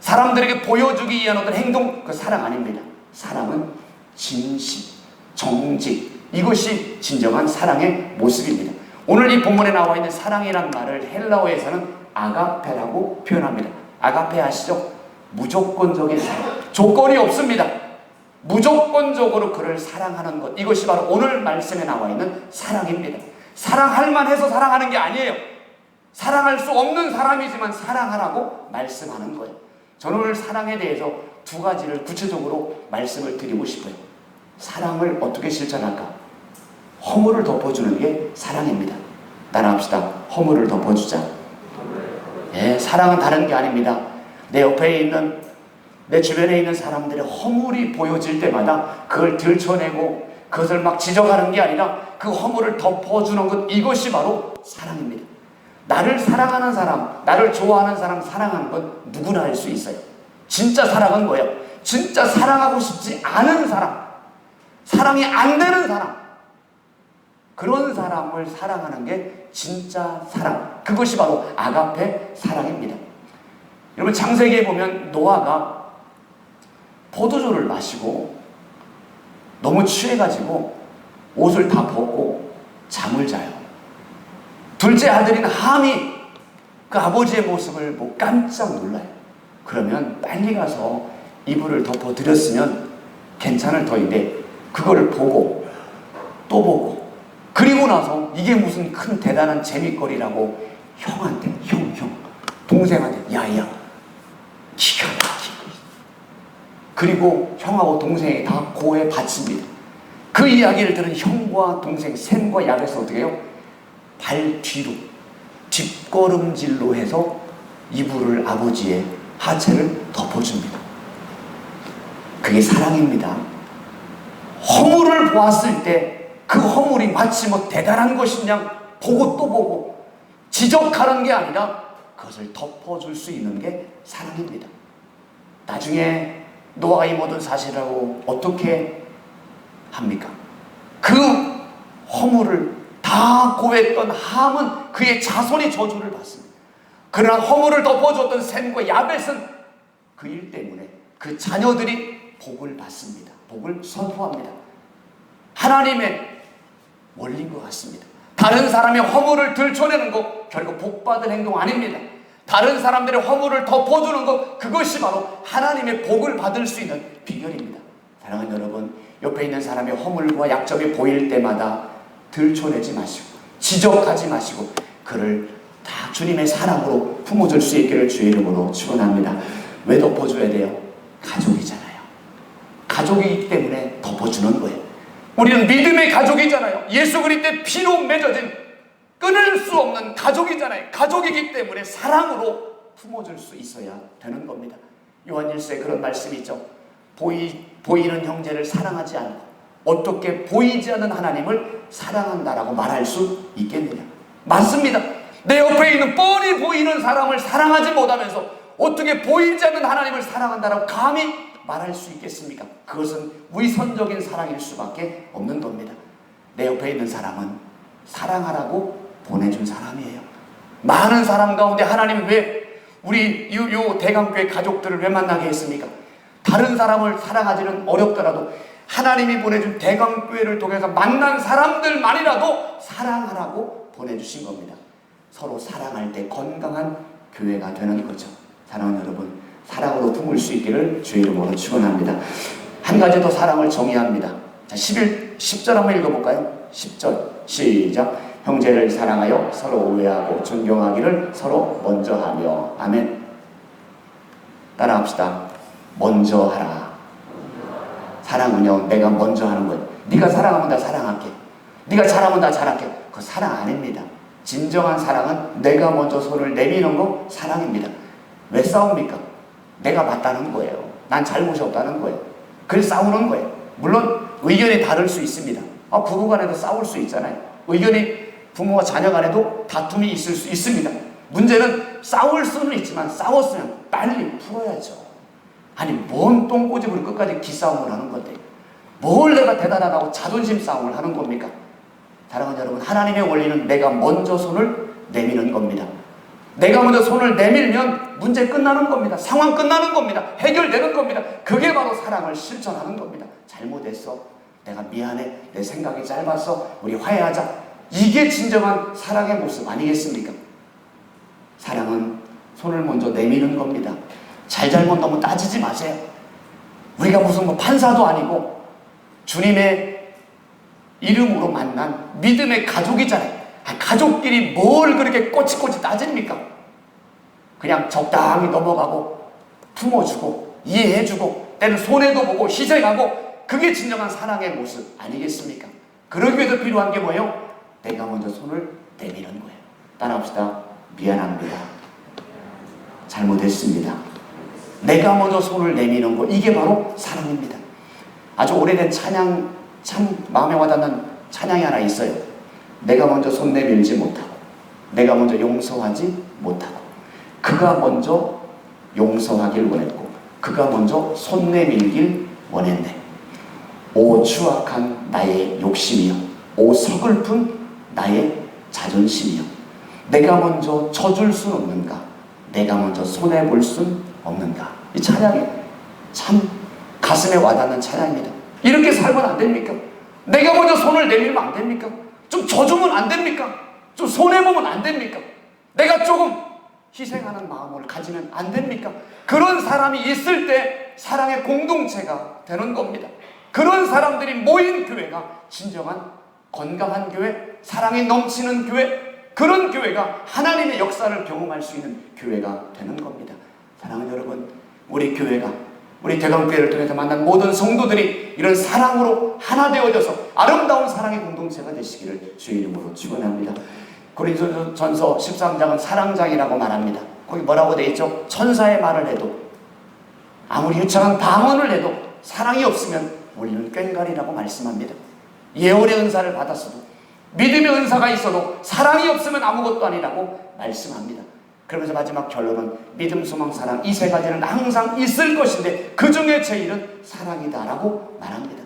사람들에게 보여주기 위한 어떤 행동, 그 사랑 아닙니다. 사랑은 진심, 정직, 이것이 진정한 사랑의 모습입니다. 오늘 이 본문에 나와 있는 사랑이란 말을 헬라어에서는 아가페라고 표현합니다. 아가페 아시죠? 무조건적인 사랑. 조건이 없습니다. 무조건적으로 그를 사랑하는 것. 이것이 바로 오늘 말씀에 나와 있는 사랑입니다. 사랑할 만해서 사랑하는 게 아니에요. 사랑할 수 없는 사람이지만 사랑하라고 말씀하는 거예요. 저는 오늘 사랑에 대해서 두 가지를 구체적으로 말씀을 드리고 싶어요. 사랑을 어떻게 실천할까? 허물을 덮어주는 게 사랑입니다. 따라합시다. 허물을 덮어주자. 예, 사랑은 다른 게 아닙니다. 내 옆에 있는, 내 주변에 있는 사람들의 허물이 보여질 때마다 그걸 들춰내고 그것을 막 지적하는 게 아니라 그 허물을 덮어주는 것, 이것이 바로 사랑입니다. 나를 사랑하는 사람, 나를 좋아하는 사람 사랑하는 건 누구나 할 수 있어요. 진짜 사랑은 뭐예요? 진짜 사랑하고 싶지 않은 사람, 사랑이 안 되는 사람, 그런 사람을 사랑하는 게 진짜 사랑, 그것이 바로 아가페 사랑입니다. 여러분, 창세기에 보면 노아가 포도주를 마시고 너무 취해가지고 옷을 다 벗고 잠을 자요. 둘째 아들인 함이 그 아버지의 모습을 보고 깜짝 놀라요. 그러면 빨리 가서 이불을 덮어드렸으면 괜찮을 터인데 그걸 보고 또 보고, 그리고 나서 이게 무슨 큰 대단한 재밌거리라고 형한테, 형 동생한테 야야 기가 막히고, 그리고 형하고 동생이 다 고에 바칩니다. 그 이야기를 들은 형과 동생 셈과 야벳은 어떻게 해요? 발 뒤로 뒷걸음질로 해서 이불을, 아버지의 하체를 덮어줍니다. 그게 사랑입니다. 허물을 보았을 때 그 허물이 마치 뭐 대단한 것이냐 보고 또 보고 지적하는 게 아니라 그것을 덮어줄 수 있는 게 사랑입니다. 나중에 노아가 이 모든 사실하고 어떻게 합니까? 그 허물을 다 고했던 함은 그의 자손이 저주를 받습니다. 그러나 허물을 덮어줬던 셈과 야벳은 그 일 때문에 그 자녀들이 복을 받습니다. 복을 선포합니다. 하나님의 원리인 것 같습니다. 다른 사람의 허물을 들춰내는 것 결국 복받을 행동 아닙니다. 다른 사람들의 허물을 덮어주는 것, 그것이 바로 하나님의 복을 받을 수 있는 비결입니다. 사랑하는 여러분, 옆에 있는 사람의 허물과 약점이 보일 때마다 들춰내지 마시고 지적하지 마시고 그를 다 주님의 사랑으로 품어줄 수 있기를 주의 이름으로 축원합니다. 왜 덮어줘야 돼요? 가족이잖아요. 가족이기 때문에 덮어주는 거예요. 우리는 믿음의 가족이잖아요. 예수 그리스도의 피로 맺어진 끊을 수 없는 가족이잖아요. 가족이기 때문에 사랑으로 품어줄 수 있어야 되는 겁니다. 요한일서에 그런 말씀이 있죠. 보이는 형제를 사랑하지 않고 어떻게 보이지 않는 하나님을 사랑한다라고 말할 수 있겠느냐. 맞습니다. 내 옆에 있는 뻔히 보이는 사람을 사랑하지 못하면서 어떻게 보이지 않는 하나님을 사랑한다라고 감히 말할 수 있겠습니까? 그것은 위선적인 사랑일 수밖에 없는 겁니다. 내 옆에 있는 사람은 사랑하라고 보내준 사람이에요. 많은 사람 가운데 하나님은 왜 우리 요 대강교회 가족들을 왜 만나게 했습니까? 다른 사람을 사랑하지는 어렵더라도 하나님이 보내준 대강교회를 통해서 만난 사람들만이라도 사랑하라고 보내주신 겁니다. 서로 사랑할 때 건강한 교회가 되는 거죠. 사랑하는 여러분, 사랑으로 품을 수 있기를 주의 이름으로 축원합니다. 한 가지 더 사랑을 정의합니다. 자, 10절 한번 읽어볼까요? 10절 시작. 형제를 사랑하여 서로 우애하고 존경하기를 서로 먼저 하며. 아멘. 따라합시다. 먼저 하라. 사랑은요, 내가 먼저 하는 거예요. 네가 사랑하면 나 사랑할게. 네가 잘하면 나 잘할게. 그거 사랑 아닙니다. 진정한 사랑은 내가 먼저 손을 내미는 거 사랑입니다. 왜 싸웁니까? 내가 맞다는 거예요. 난 잘못이 없다는 거예요. 그래서 싸우는 거예요. 물론 의견이 다를 수 있습니다. 부부간에도 싸울 수 있잖아요. 의견이 부모와 자녀 간에도 다툼이 있을 수 있습니다. 문제는 싸울 수는 있지만 싸웠으면 빨리 풀어야죠. 아니 뭔 똥꼬집으로 끝까지 기싸움을 하는 건데 뭘 내가 대단하다고 자존심 싸움을 하는 겁니까? 사랑하는 여러분, 하나님의 원리는 내가 먼저 손을 내미는 겁니다. 내가 먼저 손을 내밀면 문제 끝나는 겁니다. 상황 끝나는 겁니다. 해결되는 겁니다. 그게 바로 사랑을 실천하는 겁니다. 잘못했어. 내가 미안해. 내 생각이 짧았어. 우리 화해하자. 이게 진정한 사랑의 모습 아니겠습니까? 사랑은 손을 먼저 내미는 겁니다. 잘잘못 너무 따지지 마세요. 우리가 무슨 뭐 판사도 아니고 주님의 이름으로 만난 믿음의 가족이잖아요. 가족끼리 뭘 그렇게 꼬치꼬치 따집니까? 그냥 적당히 넘어가고 품어주고 이해해주고 때는 손해도 보고 희생하고 그게 진정한 사랑의 모습 아니겠습니까? 그러기 위해서 필요한 게 뭐예요? 내가 먼저 손을 내미는 거예요. 따라합시다. 미안합니다. 잘못했습니다. 내가 먼저 손을 내미는 거, 이게 바로 사랑입니다. 아주 오래된 찬양, 참 마음에 와닿는 찬양이 하나 있어요. 내가 먼저 손 내밀지 못하고, 내가 먼저 용서하지 못하고, 그가 먼저 용서하길 원했고, 그가 먼저 손 내밀길 원했네. 오 추악한 나의 욕심이여, 오 서글픈 나의 자존심이여, 내가 먼저 쳐줄 순 없는가, 내가 먼저 손해볼 순 없는가. 이 찬양이 참 가슴에 와닿는 찬양입니다. 이렇게 살면 안 됩니까? 내가 먼저 손을 내밀면 안 됩니까? 좀 져주면 안 됩니까? 좀 손해보면 안 됩니까? 내가 조금 희생하는 마음을 가지면 안 됩니까? 그런 사람이 있을 때 사랑의 공동체가 되는 겁니다. 그런 사람들이 모인 교회가 진정한 건강한 교회, 사랑이 넘치는 교회, 그런 교회가 하나님의 역사를 경험할 수 있는 교회가 되는 겁니다. 사랑하는 여러분, 우리 교회가, 우리 대강교회를 통해서 만난 모든 성도들이 이런 사랑으로 하나 되어져서 아름다운 사랑의 공동체가 되시기를 주의 이름으로 축원합니다. 고린도전서 13장은 사랑장이라고 말합니다. 거기 뭐라고 되어 있죠? 천사의 말을 해도, 아무리 유창한 방언을 해도 사랑이 없으면 우리는 꽹과리라고 말씀합니다. 예언의 은사를 받았어도, 믿음의 은사가 있어도 사랑이 없으면 아무것도 아니라고 말씀합니다. 그러면서 마지막 결론은 믿음, 소망, 사랑, 이 세 가지는 항상 있을 것인데 그 중에 제일은 사랑이다라고 말합니다.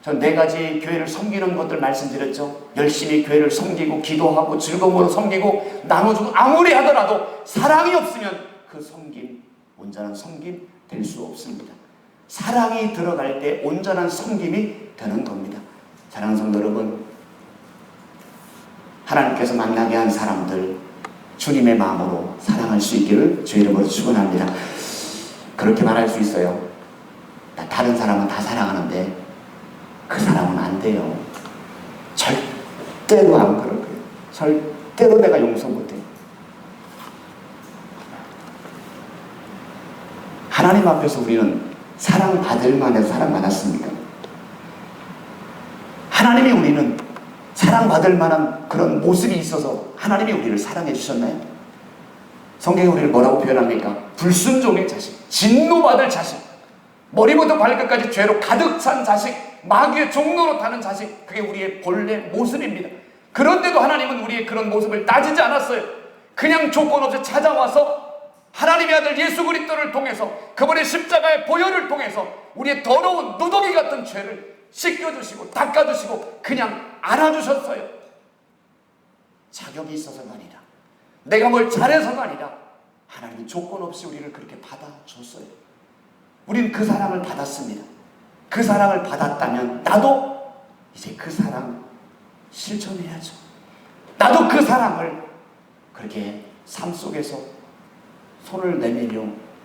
전 네 가지 교회를 섬기는 것들 말씀드렸죠. 열심히 교회를 섬기고 기도하고 즐거움으로 섬기고 나눠주고 아무리 하더라도 사랑이 없으면 그 섬김, 온전한 섬김 될 수 없습니다. 사랑이 들어갈 때 온전한 섬김이 되는 겁니다. 사랑하는 성도 여러분, 하나님께서 만나게 한 사람들 주님의 마음으로 사랑할 수 있기를 주의 이름으로 축원합니다. 그렇게 말할 수 있어요. 다른 사람은 다 사랑하는데 그 사람은 안 돼요. 절대로 안 그럴 거예요. 절대로 내가 용서 못해요. 하나님 앞에서 우리는 사랑받을 만해서 사랑받았습니까? 하나님이 우리는 사랑받을 만한 그런 모습이 있어서 하나님이 우리를 사랑해 주셨나요? 성경이 우리를 뭐라고 표현합니까? 불순종의 자식, 진노받을 자식, 머리부터 발끝까지 죄로 가득 찬 자식, 마귀의 종로로 타는 자식, 그게 우리의 본래 모습입니다. 그런데도 하나님은 우리의 그런 모습을 따지지 않았어요. 그냥 조건 없이 찾아와서 하나님의 아들 예수 그리스도를 통해서, 그분의 십자가의 보혈을 통해서 우리의 더러운 누더기 같은 죄를 씻겨주시고 닦아주시고 그냥 안아주셨어요. 자격이 있어서가 아니라, 내가 뭘 잘해서가 아니라 하나님은 조건 없이 우리를 그렇게 받아줬어요. 우린 그 사랑을 받았습니다. 그 사랑을 받았다면 나도 이제 그 사랑 실천해야죠. 나도 그 사랑을 그렇게 삶 속에서 손을 내밀며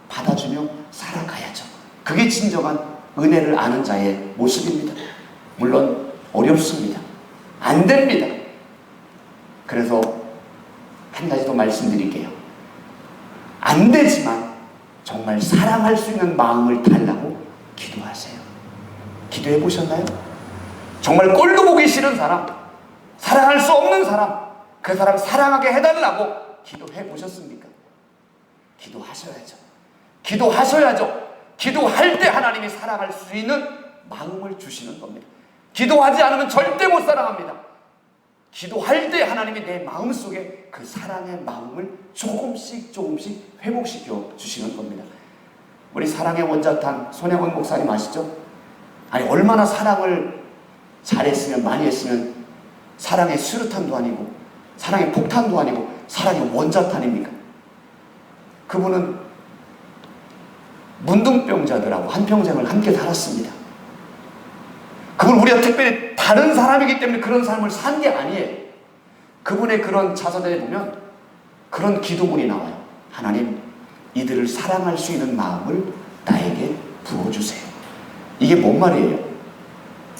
받아주며 살아가야죠. 그게 진정한 은혜를 아는 자의 모습입니다. 물론 어렵습니다. 안 됩니다. 그래서 한 가지 더 말씀드릴게요. 안 되지만 정말 사랑할 수 있는 마음을 달라고 기도하세요. 기도해 보셨나요? 정말 꼴도 보기 싫은 사람, 사랑할 수 없는 사람, 그 사람 사랑하게 해달라고 기도해 보셨습니까? 기도하셔야죠. 기도하셔야죠. 기도할 때 하나님이 사랑할 수 있는 마음을 주시는 겁니다. 기도하지 않으면 절대 못 사랑합니다. 기도할 때 하나님이 내 마음속에 그 사랑의 마음을 조금씩 회복시켜 주시는 겁니다. 우리 사랑의 원자탄 손혜원 목사님 아시죠? 아니 얼마나 사랑을 잘했으면, 많이 했으면 사랑의 수류탄도 아니고 사랑의 폭탄도 아니고 사랑의 원자탄입니까? 그분은 문둥병자들하고 한평생을 함께 살았습니다. 그건 우리가 특별히 다른 사람이기 때문에 그런 삶을 산 게 아니에요. 그분의 그런 자서전에 보면 그런 기도문이 나와요. 하나님, 이들을 사랑할 수 있는 마음을 나에게 부어주세요. 이게 뭔 말이에요?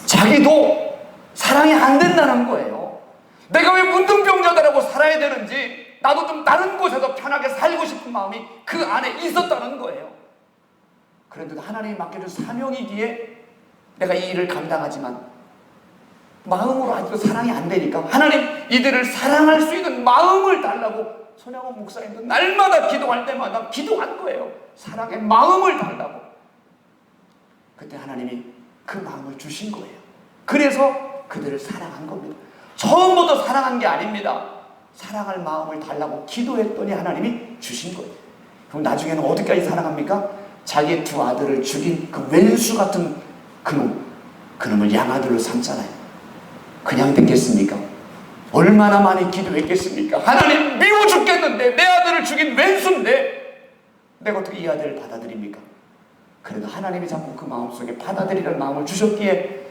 자기도 사랑이 안 된다는 거예요. 내가 왜 문둥병자들하고 살아야 되는지, 나도 좀 다른 곳에서 편하게 살고 싶은 마음이 그 안에 있었다는 거예요. 그런데도 하나님이 맡겨준 사명이기에 내가 이 일을 감당하지만 마음으로 아직도 사랑이 안 되니까 하나님 이들을 사랑할 수 있는 마음을 달라고 손양원 목사님도 날마다 기도할 때마다 기도한 거예요. 사랑의 마음을 달라고. 그때 하나님이 그 마음을 주신 거예요. 그래서 그들을 사랑한 겁니다. 처음부터 사랑한 게 아닙니다. 사랑할 마음을 달라고 기도했더니 하나님이 주신 거예요. 그럼 나중에는 어디까지 사랑합니까? 자기의 두 아들을 죽인 그 왼수 같은 그놈을 양아들로 삼잖아요. 그냥 됐겠습니까? 얼마나 많이 기도했겠습니까? 하나님 미워 죽겠는데 내 아들을 죽인 왼수인데 내가 어떻게 이 아들을 받아들입니까? 그래도 하나님이 자꾸 그 마음속에 받아들이라는 마음을 주셨기에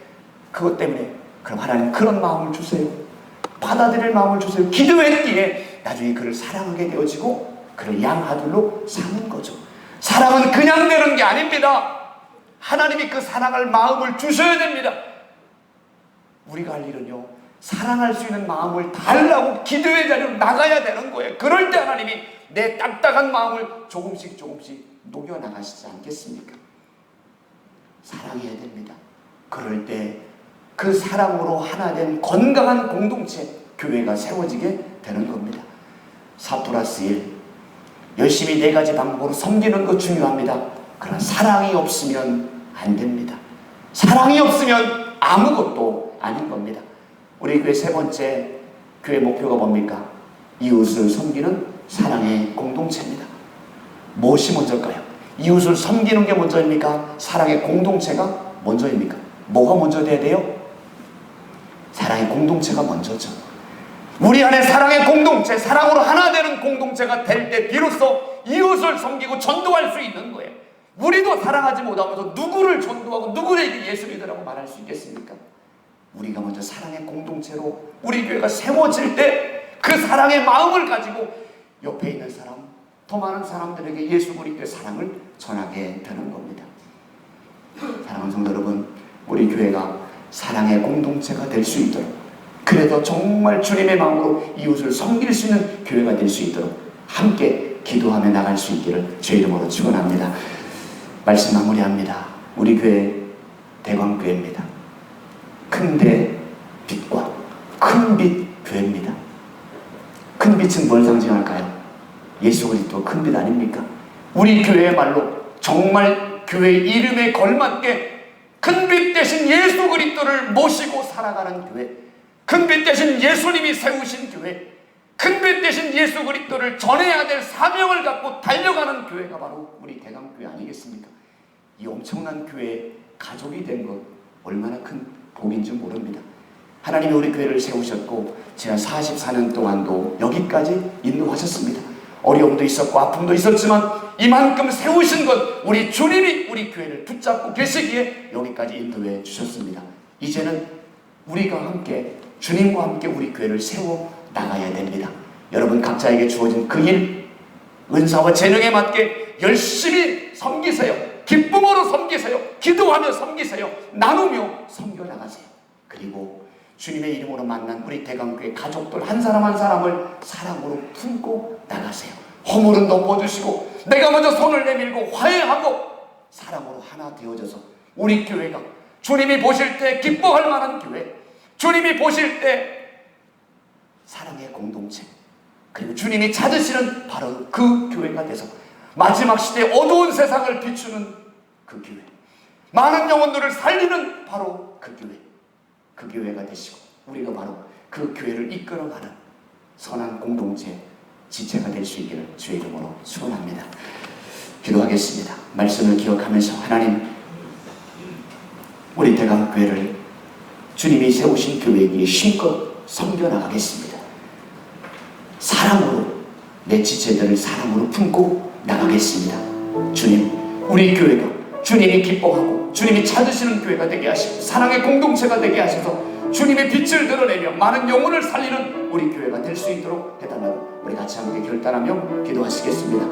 그것 때문에 그럼 하나님 그런 마음을 주세요. 받아들일 마음을 주세요. 기도했기에 나중에 그를 사랑하게 되어지고 그를 양아들로 삼은 거죠. 사랑은 그냥 되는 게 아닙니다. 하나님이 그 사랑할 마음을 주셔야 됩니다. 우리가 할 일은요, 사랑할 수 있는 마음을 달라고 기도의 자리로 나가야 되는 거예요. 그럴 때 하나님이 내 딱딱한 마음을 조금씩 녹여나가시지 않겠습니까? 사랑해야 됩니다. 그럴 때 그 사랑으로 하나 된 건강한 공동체, 교회가 세워지게 되는 겁니다. 4+1 열심히 4가지 방법으로 섬기는 것 중요합니다. 그러나 사랑이 없으면 안 됩니다. 사랑이 없으면 아무것도 아닌 겁니다. 우리 교회 3번째 교회 목표가 뭡니까? 이웃을 섬기는 사랑의 공동체입니다. 무엇이 먼저일까요? 이웃을 섬기는 게 먼저입니까? 사랑의 공동체가 먼저입니까? 뭐가 먼저 돼야 돼요? 사랑의 공동체가 먼저죠. 우리 안에 사랑의 공동체, 사랑으로 하나 되는 공동체가 될 때 비로소 이웃을 섬기고 전도할 수 있는 거예요. 우리도 사랑하지 못하면서 누구를 전도하고 누구에게 예수 믿으라고 말할 수 있겠습니까? 우리가 먼저 사랑의 공동체로 우리 교회가 세워질 때 그 사랑의 마음을 가지고 옆에 있는 사람, 더 많은 사람들에게 예수 그리스도의 사랑을 전하게 되는 겁니다. 사랑하는 성도 여러분, 우리 교회가 사랑의 공동체가 될 수 있도록, 그래도 정말 주님의 마음으로 이웃을 섬길 수 있는 교회가 될 수 있도록 함께 기도하며 나갈 수 있기를 주의 이름으로 축원합니다. 말씀 마무리합니다. 우리 교회 대광교회입니다. 큰데 빛과 큰 빛 교회입니다. 큰 빛은 뭘 상징할까요? 예수 그리스도 큰 빛 아닙니까? 우리 교회야말로 정말 교회 이름에 걸맞게 큰 빛 대신 예수 그리스도를 모시고 살아가는 교회, 큰 빛 대신 예수님이 세우신 교회, 큰 빛 대신 예수 그리스도를 전해야 될 사명을 갖고 달려가는 교회가 바로 우리 대강교회 아니겠습니까? 이 엄청난 교회의 가족이 된 것 얼마나 큰 복인지 모릅니다. 하나님이 우리 교회를 세우셨고 지난 44년 동안도 여기까지 인도하셨습니다. 어려움도 있었고 아픔도 있었지만 이만큼 세우신 것, 우리 주님이 우리 교회를 붙잡고 계시기에 여기까지 인도해 주셨습니다. 이제는 우리가 함께, 주님과 함께 우리 교회를 세워 나가야 됩니다. 여러분 각자에게 주어진 그 일, 은사와 재능에 맞게 열심히 섬기세요. 기쁨으로 섬기세요. 기도하며 섬기세요. 나누며 섬겨나가세요. 그리고 주님의 이름으로 만난 우리 대강교회 가족들 한 사람 한 사람을 사랑으로 품고 나가세요. 허물은 덮어주시고 내가 먼저 손을 내밀고 화해하고 사랑으로 하나 되어져서 우리 교회가 주님이 보실 때 기뻐할 만한 교회, 주님이 보실 때 사랑의 공동체, 그리고 주님이 찾으시는 바로 그 교회가 돼서 마지막 시대에 어두운 세상을 비추는 그 교회, 많은 영혼들을 살리는 바로 그 교회, 그 교회가 되시고 우리가 바로 그 교회를 이끌어가는 선한 공동체 지체가 될 수 있기를 주의 이름으로 축원합니다. 기도하겠습니다. 말씀을 기억하면서 하나님, 우리 대강교회를 주님이 세우신 교회이기에 힘껏 섬겨나가겠습니다. 사랑으로 내 지체들을 사랑으로 품고 나가겠습니다. 주님, 우리 교회가 주님이 기뻐하고 주님이 찾으시는 교회가 되게 하시고 사랑의 공동체가 되게 하셔서 주님의 빛을 드러내며 많은 영혼을 살리는 우리 교회가 될 수 있도록 해달라고 우리 같이 함께 결단하며 기도하시겠습니다.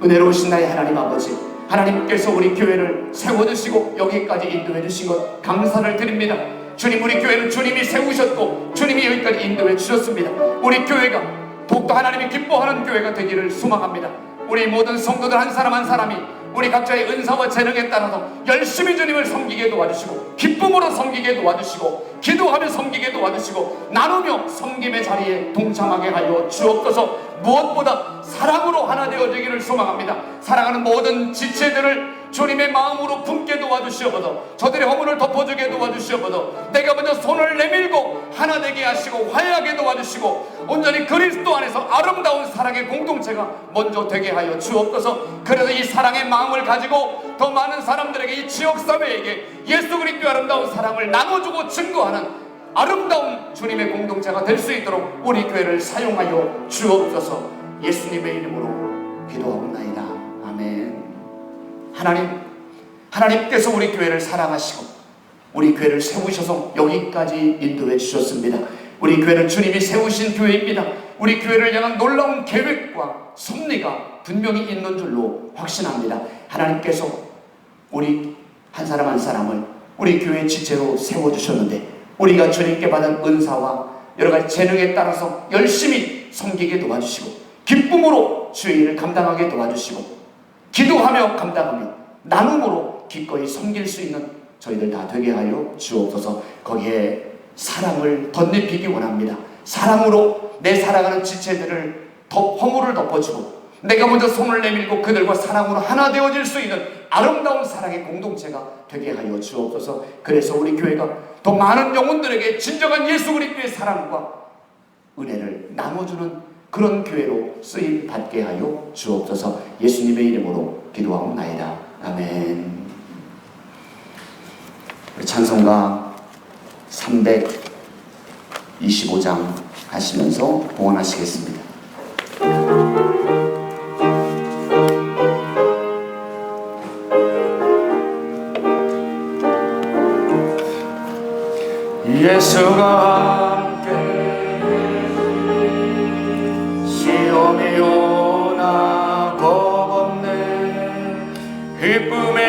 은혜로우신 나의 하나님 아버지, 하나님께서 우리 교회를 세워주시고 여기까지 인도해 주신 것 감사를 드립니다. 주님, 우리 교회는 주님이 세우셨고 주님이 여기까지 인도해 주셨습니다. 우리 교회가 더욱더 하나님이 기뻐하는 교회가 되기를 소망합니다. 우리 모든 성도들 한 사람 한 사람이 우리 각자의 은사와 재능에 따라서 열심히 주님을 섬기게 도와주시고, 기쁨으로 섬기게 도와주시고, 기도하며 섬기게 도와주시고, 나누며 섬김의 자리에 동참하게 하여 주옵소서. 무엇보다 사랑으로 하나 되어지기를 소망합니다. 사랑하는 모든 지체들을 주님의 마음으로 품게 도와주시옵소서. 저들의 허물을 덮어주게 도와주시옵소서. 내가 먼저 손을 내밀고 하나 되게 하시고 화해하게 도와주시고, 온전히 그리스도 안에서 아름다운 사랑의 공동체가 먼저 되게 하여 주옵소서. 그래서 이 사랑의 마음을 가지고 더 많은 사람들에게, 이 지역사회에게 예수 그리스도의 아름다운 사랑을 나눠주고 증거하는 아름다운 주님의 공동체가 될 수 있도록 우리 교회를 사용하여 주옵소서. 예수님의 이름으로 기도하옵나이다. 아멘. 하나님께서 우리 교회를 사랑하시고 우리 교회를 세우셔서 여기까지 인도해 주셨습니다. 우리 교회는 주님이 세우신 교회입니다. 우리 교회를 향한 놀라운 계획과 섭리가 분명히 있는 줄로 확신합니다. 하나님께서 우리 한 사람 한 사람을 우리 교회 지체로 세워주셨는데, 우리가 주님께 받은 은사와 여러가지 재능에 따라서 열심히 섬기게 도와주시고, 기쁨으로 주의 일을 감당하게 도와주시고, 기도하며 감당하며 나눔으로 기꺼이 섬길 수 있는 저희들 다 되게 하여 주옵소서. 거기에 사랑을 덧입히기 원합니다. 사랑으로 내 사랑하는 지체들을 허물을 덮어주고, 내가 먼저 손을 내밀고 그들과 사랑으로 하나 되어질 수 있는 아름다운 사랑의 공동체가 되게 하여 주옵소서. 그래서 우리 교회가 더 많은 영혼들에게 진정한 예수 그리스도의 사랑과 은혜를 나눠주는 그런 교회로 쓰임 받게 하여 주옵소서. 예수님의 이름으로 기도하옵나이다. 아멘. 우리 찬송가 325장 하시면서 봉헌하시겠습니다. 예수가 함께 시험이 오나 겁없네. 기쁨의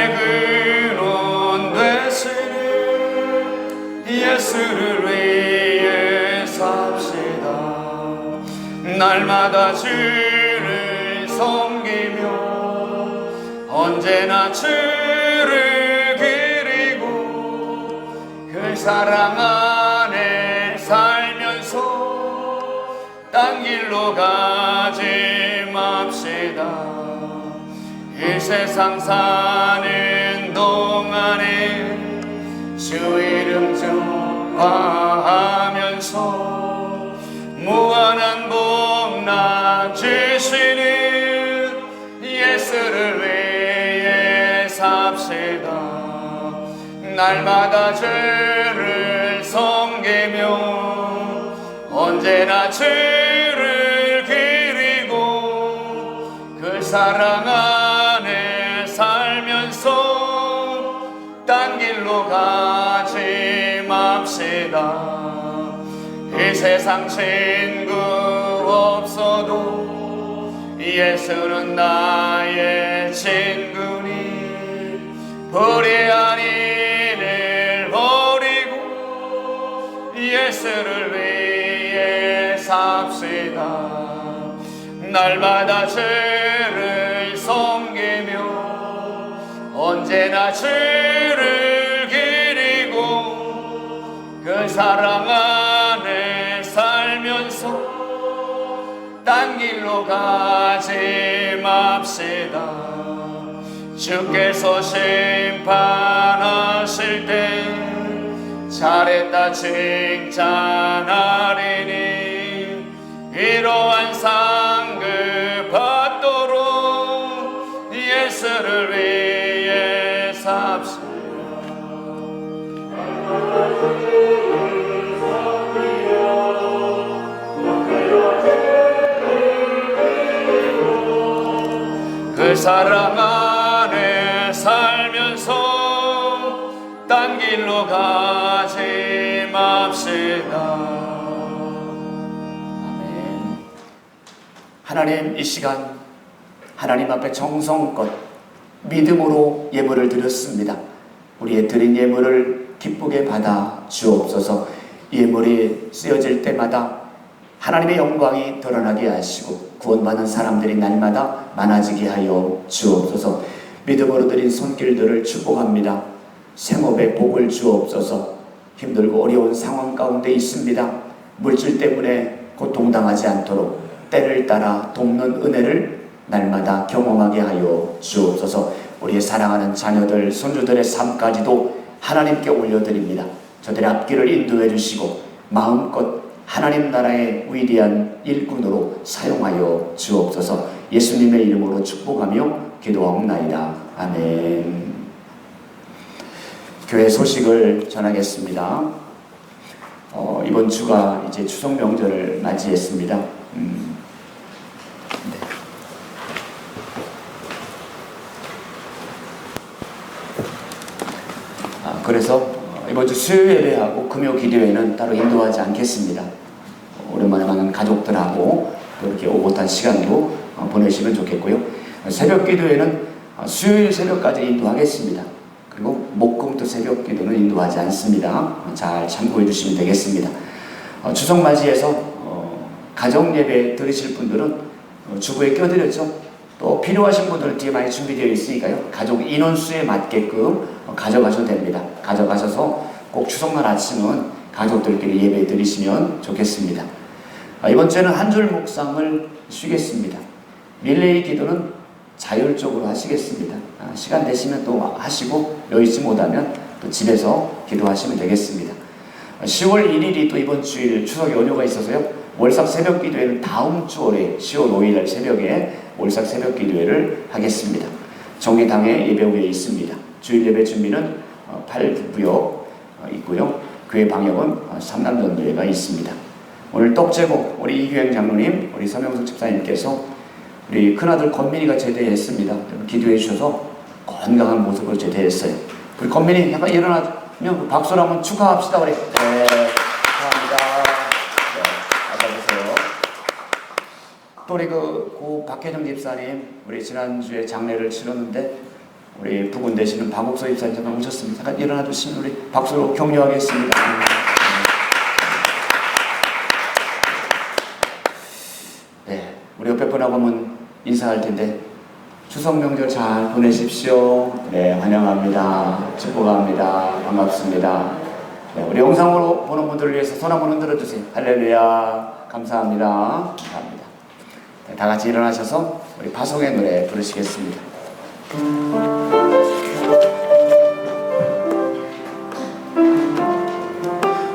근원 되시는 예수를 위해 삽시다. 날마다 주를 섬기며 언제나 주를 기리고 그 사랑 안에 살면서 딴 길로 가지 맙시다. 이 세상 사는 동안에 주 이름 전파하면서 무한한 복락 주시는 예수를 위해 삽시다. 날마다 주를 섬기며 언제나 주를 기리고 그 사랑 안에 살면서 딴 길로 가지 맙시다. 이 세상 친구 없어도 예수는 나의 친구니 불의한 일을 버리고 예수를 위해 삽시다. 날마다 주를 섬기며 언제나 주를 기리고 그 사랑 안에 살면서 딴 길로 가지 맙시다. 주께서 심판하실 때 잘했다 칭찬하리니 이러한 상급 받도록 예수를 위해 삽시다. 그 사랑 안에 살면서 딴 길로 가지 맙시다. 아멘. 하나님, 이 시간 하나님 앞에 정성껏 믿음으로 예물을 드렸습니다. 우리의 드린 예물을 기쁘게 받아 주옵소서. 예물이 쓰여질 때마다 하나님의 영광이 드러나게 하시고 구원받는 사람들이 날마다 많아지게 하여 주옵소서. 믿음으로 드린 손길들을 축복합니다. 생업에 복을 주옵소서. 힘들고 어려운 상황 가운데 있습니다. 물질 때문에 고통당하지 않도록 때를 따라 돕는 은혜를 날마다 경험하게 하여 주옵소서. 우리의 사랑하는 자녀들, 손주들의 삶까지도 하나님께 올려드립니다. 저들의 앞길을 인도해 주시고 마음껏 하나님 나라의 위대한 일꾼으로 사용하여 주옵소서. 예수님의 이름으로 축복하며 기도하옵나이다. 아멘. 교회 소식을 전하겠습니다. 이번 주가 이제 추석 명절을 맞이했습니다. 그래서 이번 주 수요 예배하고 금요 기도회는 따로 인도하지 않겠습니다. 오랜만에 만난 가족들하고 또 이렇게 오붓한 시간도 보내시면 좋겠고요. 새벽 기도회는 수요일 새벽까지 인도하겠습니다. 그리고 목금토 새벽 기도는 인도하지 않습니다. 잘 참고해 주시면 되겠습니다. 추석 맞이해서 가정 예배 들으실 분들은 주부에 껴드렸죠. 또 필요하신 분들은 뒤에 많이 준비되어 있으니까요. 가족 인원수에 맞게끔 가져가셔도 됩니다. 가져가셔서 꼭 추석날 아침은 가족들끼리 예배 드리시면 좋겠습니다. 이번 주에는 한 줄 묵상을 쉬겠습니다. 릴레이 기도는 자율적으로 하시겠습니다. 시간 되시면 또 하시고 여의치 못하면 또 집에서 기도하시면 되겠습니다. 10월 1일이 또 이번 주일 추석 연휴가 있어서요. 월삭 새벽 기도회는 다음 주 월요일 10월 5일 새벽에 월삭 새벽 기도회를 하겠습니다. 정의당에 예배후에 있습니다. 주일 예배 준비는 8구역 있고요. 교회 방역은 삼남전도회가 있습니다. 오늘 떡 제목 우리 이규행 장로님, 우리 서명석 집사님께서 우리 큰아들 건민이가 제대했습니다. 기도해 주셔서 건강한 모습으로 제대했어요. 우리 건민이 약간 일어나면 박수로 한번 축하합시다. 우리. 네, 축하합니다. 네, 앉아주세요. 또 우리 고 박혜정 집사님, 우리 지난주에 장례를 치렀는데 우리 부군 되시는 박옥서 집사님 잠깐 오셨습니다. 잠깐 일어나 주시면 우리 박수로 격려하겠습니다. 네, 우리 옆에 분하고 한번 인사할 텐데 추석 명절 잘 보내십시오. 네, 환영합니다. 축복합니다. 반갑습니다. 네, 우리 영상으로 보는 분들을 위해서 손 한번 흔들어 주세요. 할렐루야. 감사합니다. 감사합니다. 네, 다 같이 일어나셔서 우리 파송의 노래 부르시겠습니다.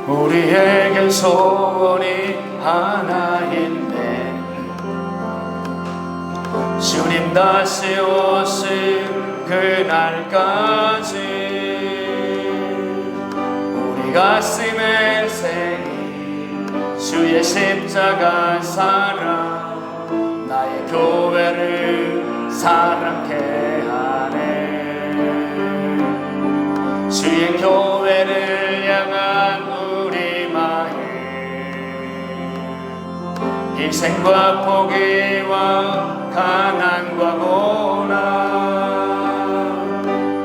우리에겐 소원이 하나인데 주님 다시 오실 그날까지 우리 가슴에 새긴 주의 십자가 사랑 나의 교회를 사랑케 하네. 주의 교회를 향한 우리 마음 희생과 포기와 가난과 고난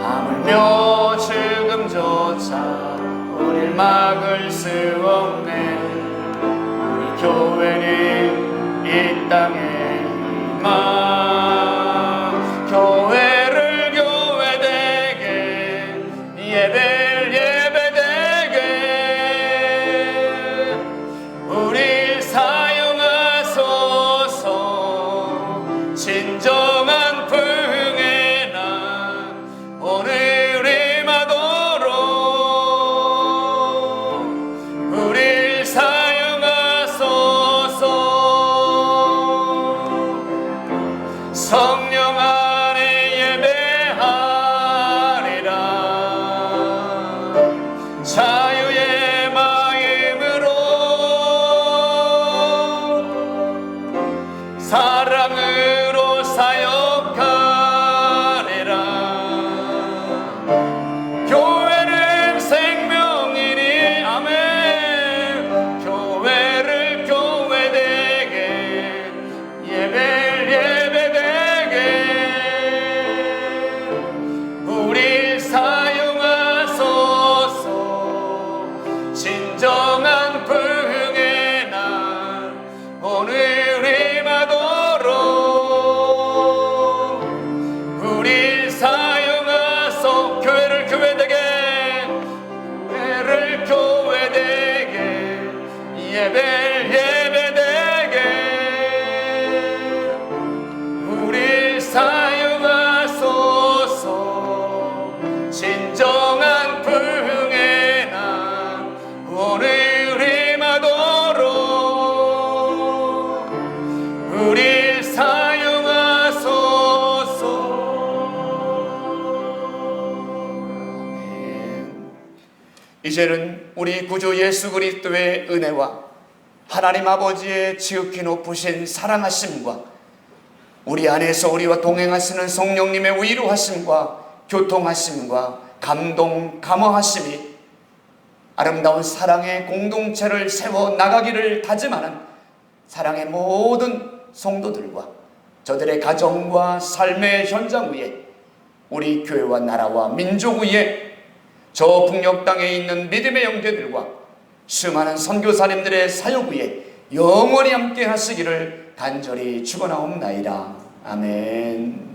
하물며 죽음조차 우릴 막을 수 없네. 우리 교회는 이 땅의 희망 교회를 교회되게 예배를 예배되게 우릴 사용하소서. 진정한 풍의 날 오늘이 마도록 우릴 사용하소서. 성령 안에 예배하리라 자유의 마음으로 사랑으로 사역하리라. 이제는 우리 구주 예수 그리스도의 은혜와 하나님 아버지의 지극히 높으신 사랑하심과 우리 안에서 우리와 동행하시는 성령님의 위로하심과 교통하심과 감동, 감화하심이 아름다운 사랑의 공동체를 세워 나가기를 다짐하는 사랑의 모든 성도들과 저들의 가정과 삶의 현장 위에 우리 교회와 나라와 민족 위에 저 북녘 땅에 있는 믿음의 형제들과 수많은 선교사님들의 사역 위에 영원히 함께 하시기를 간절히 축원하옵나이다. 아멘.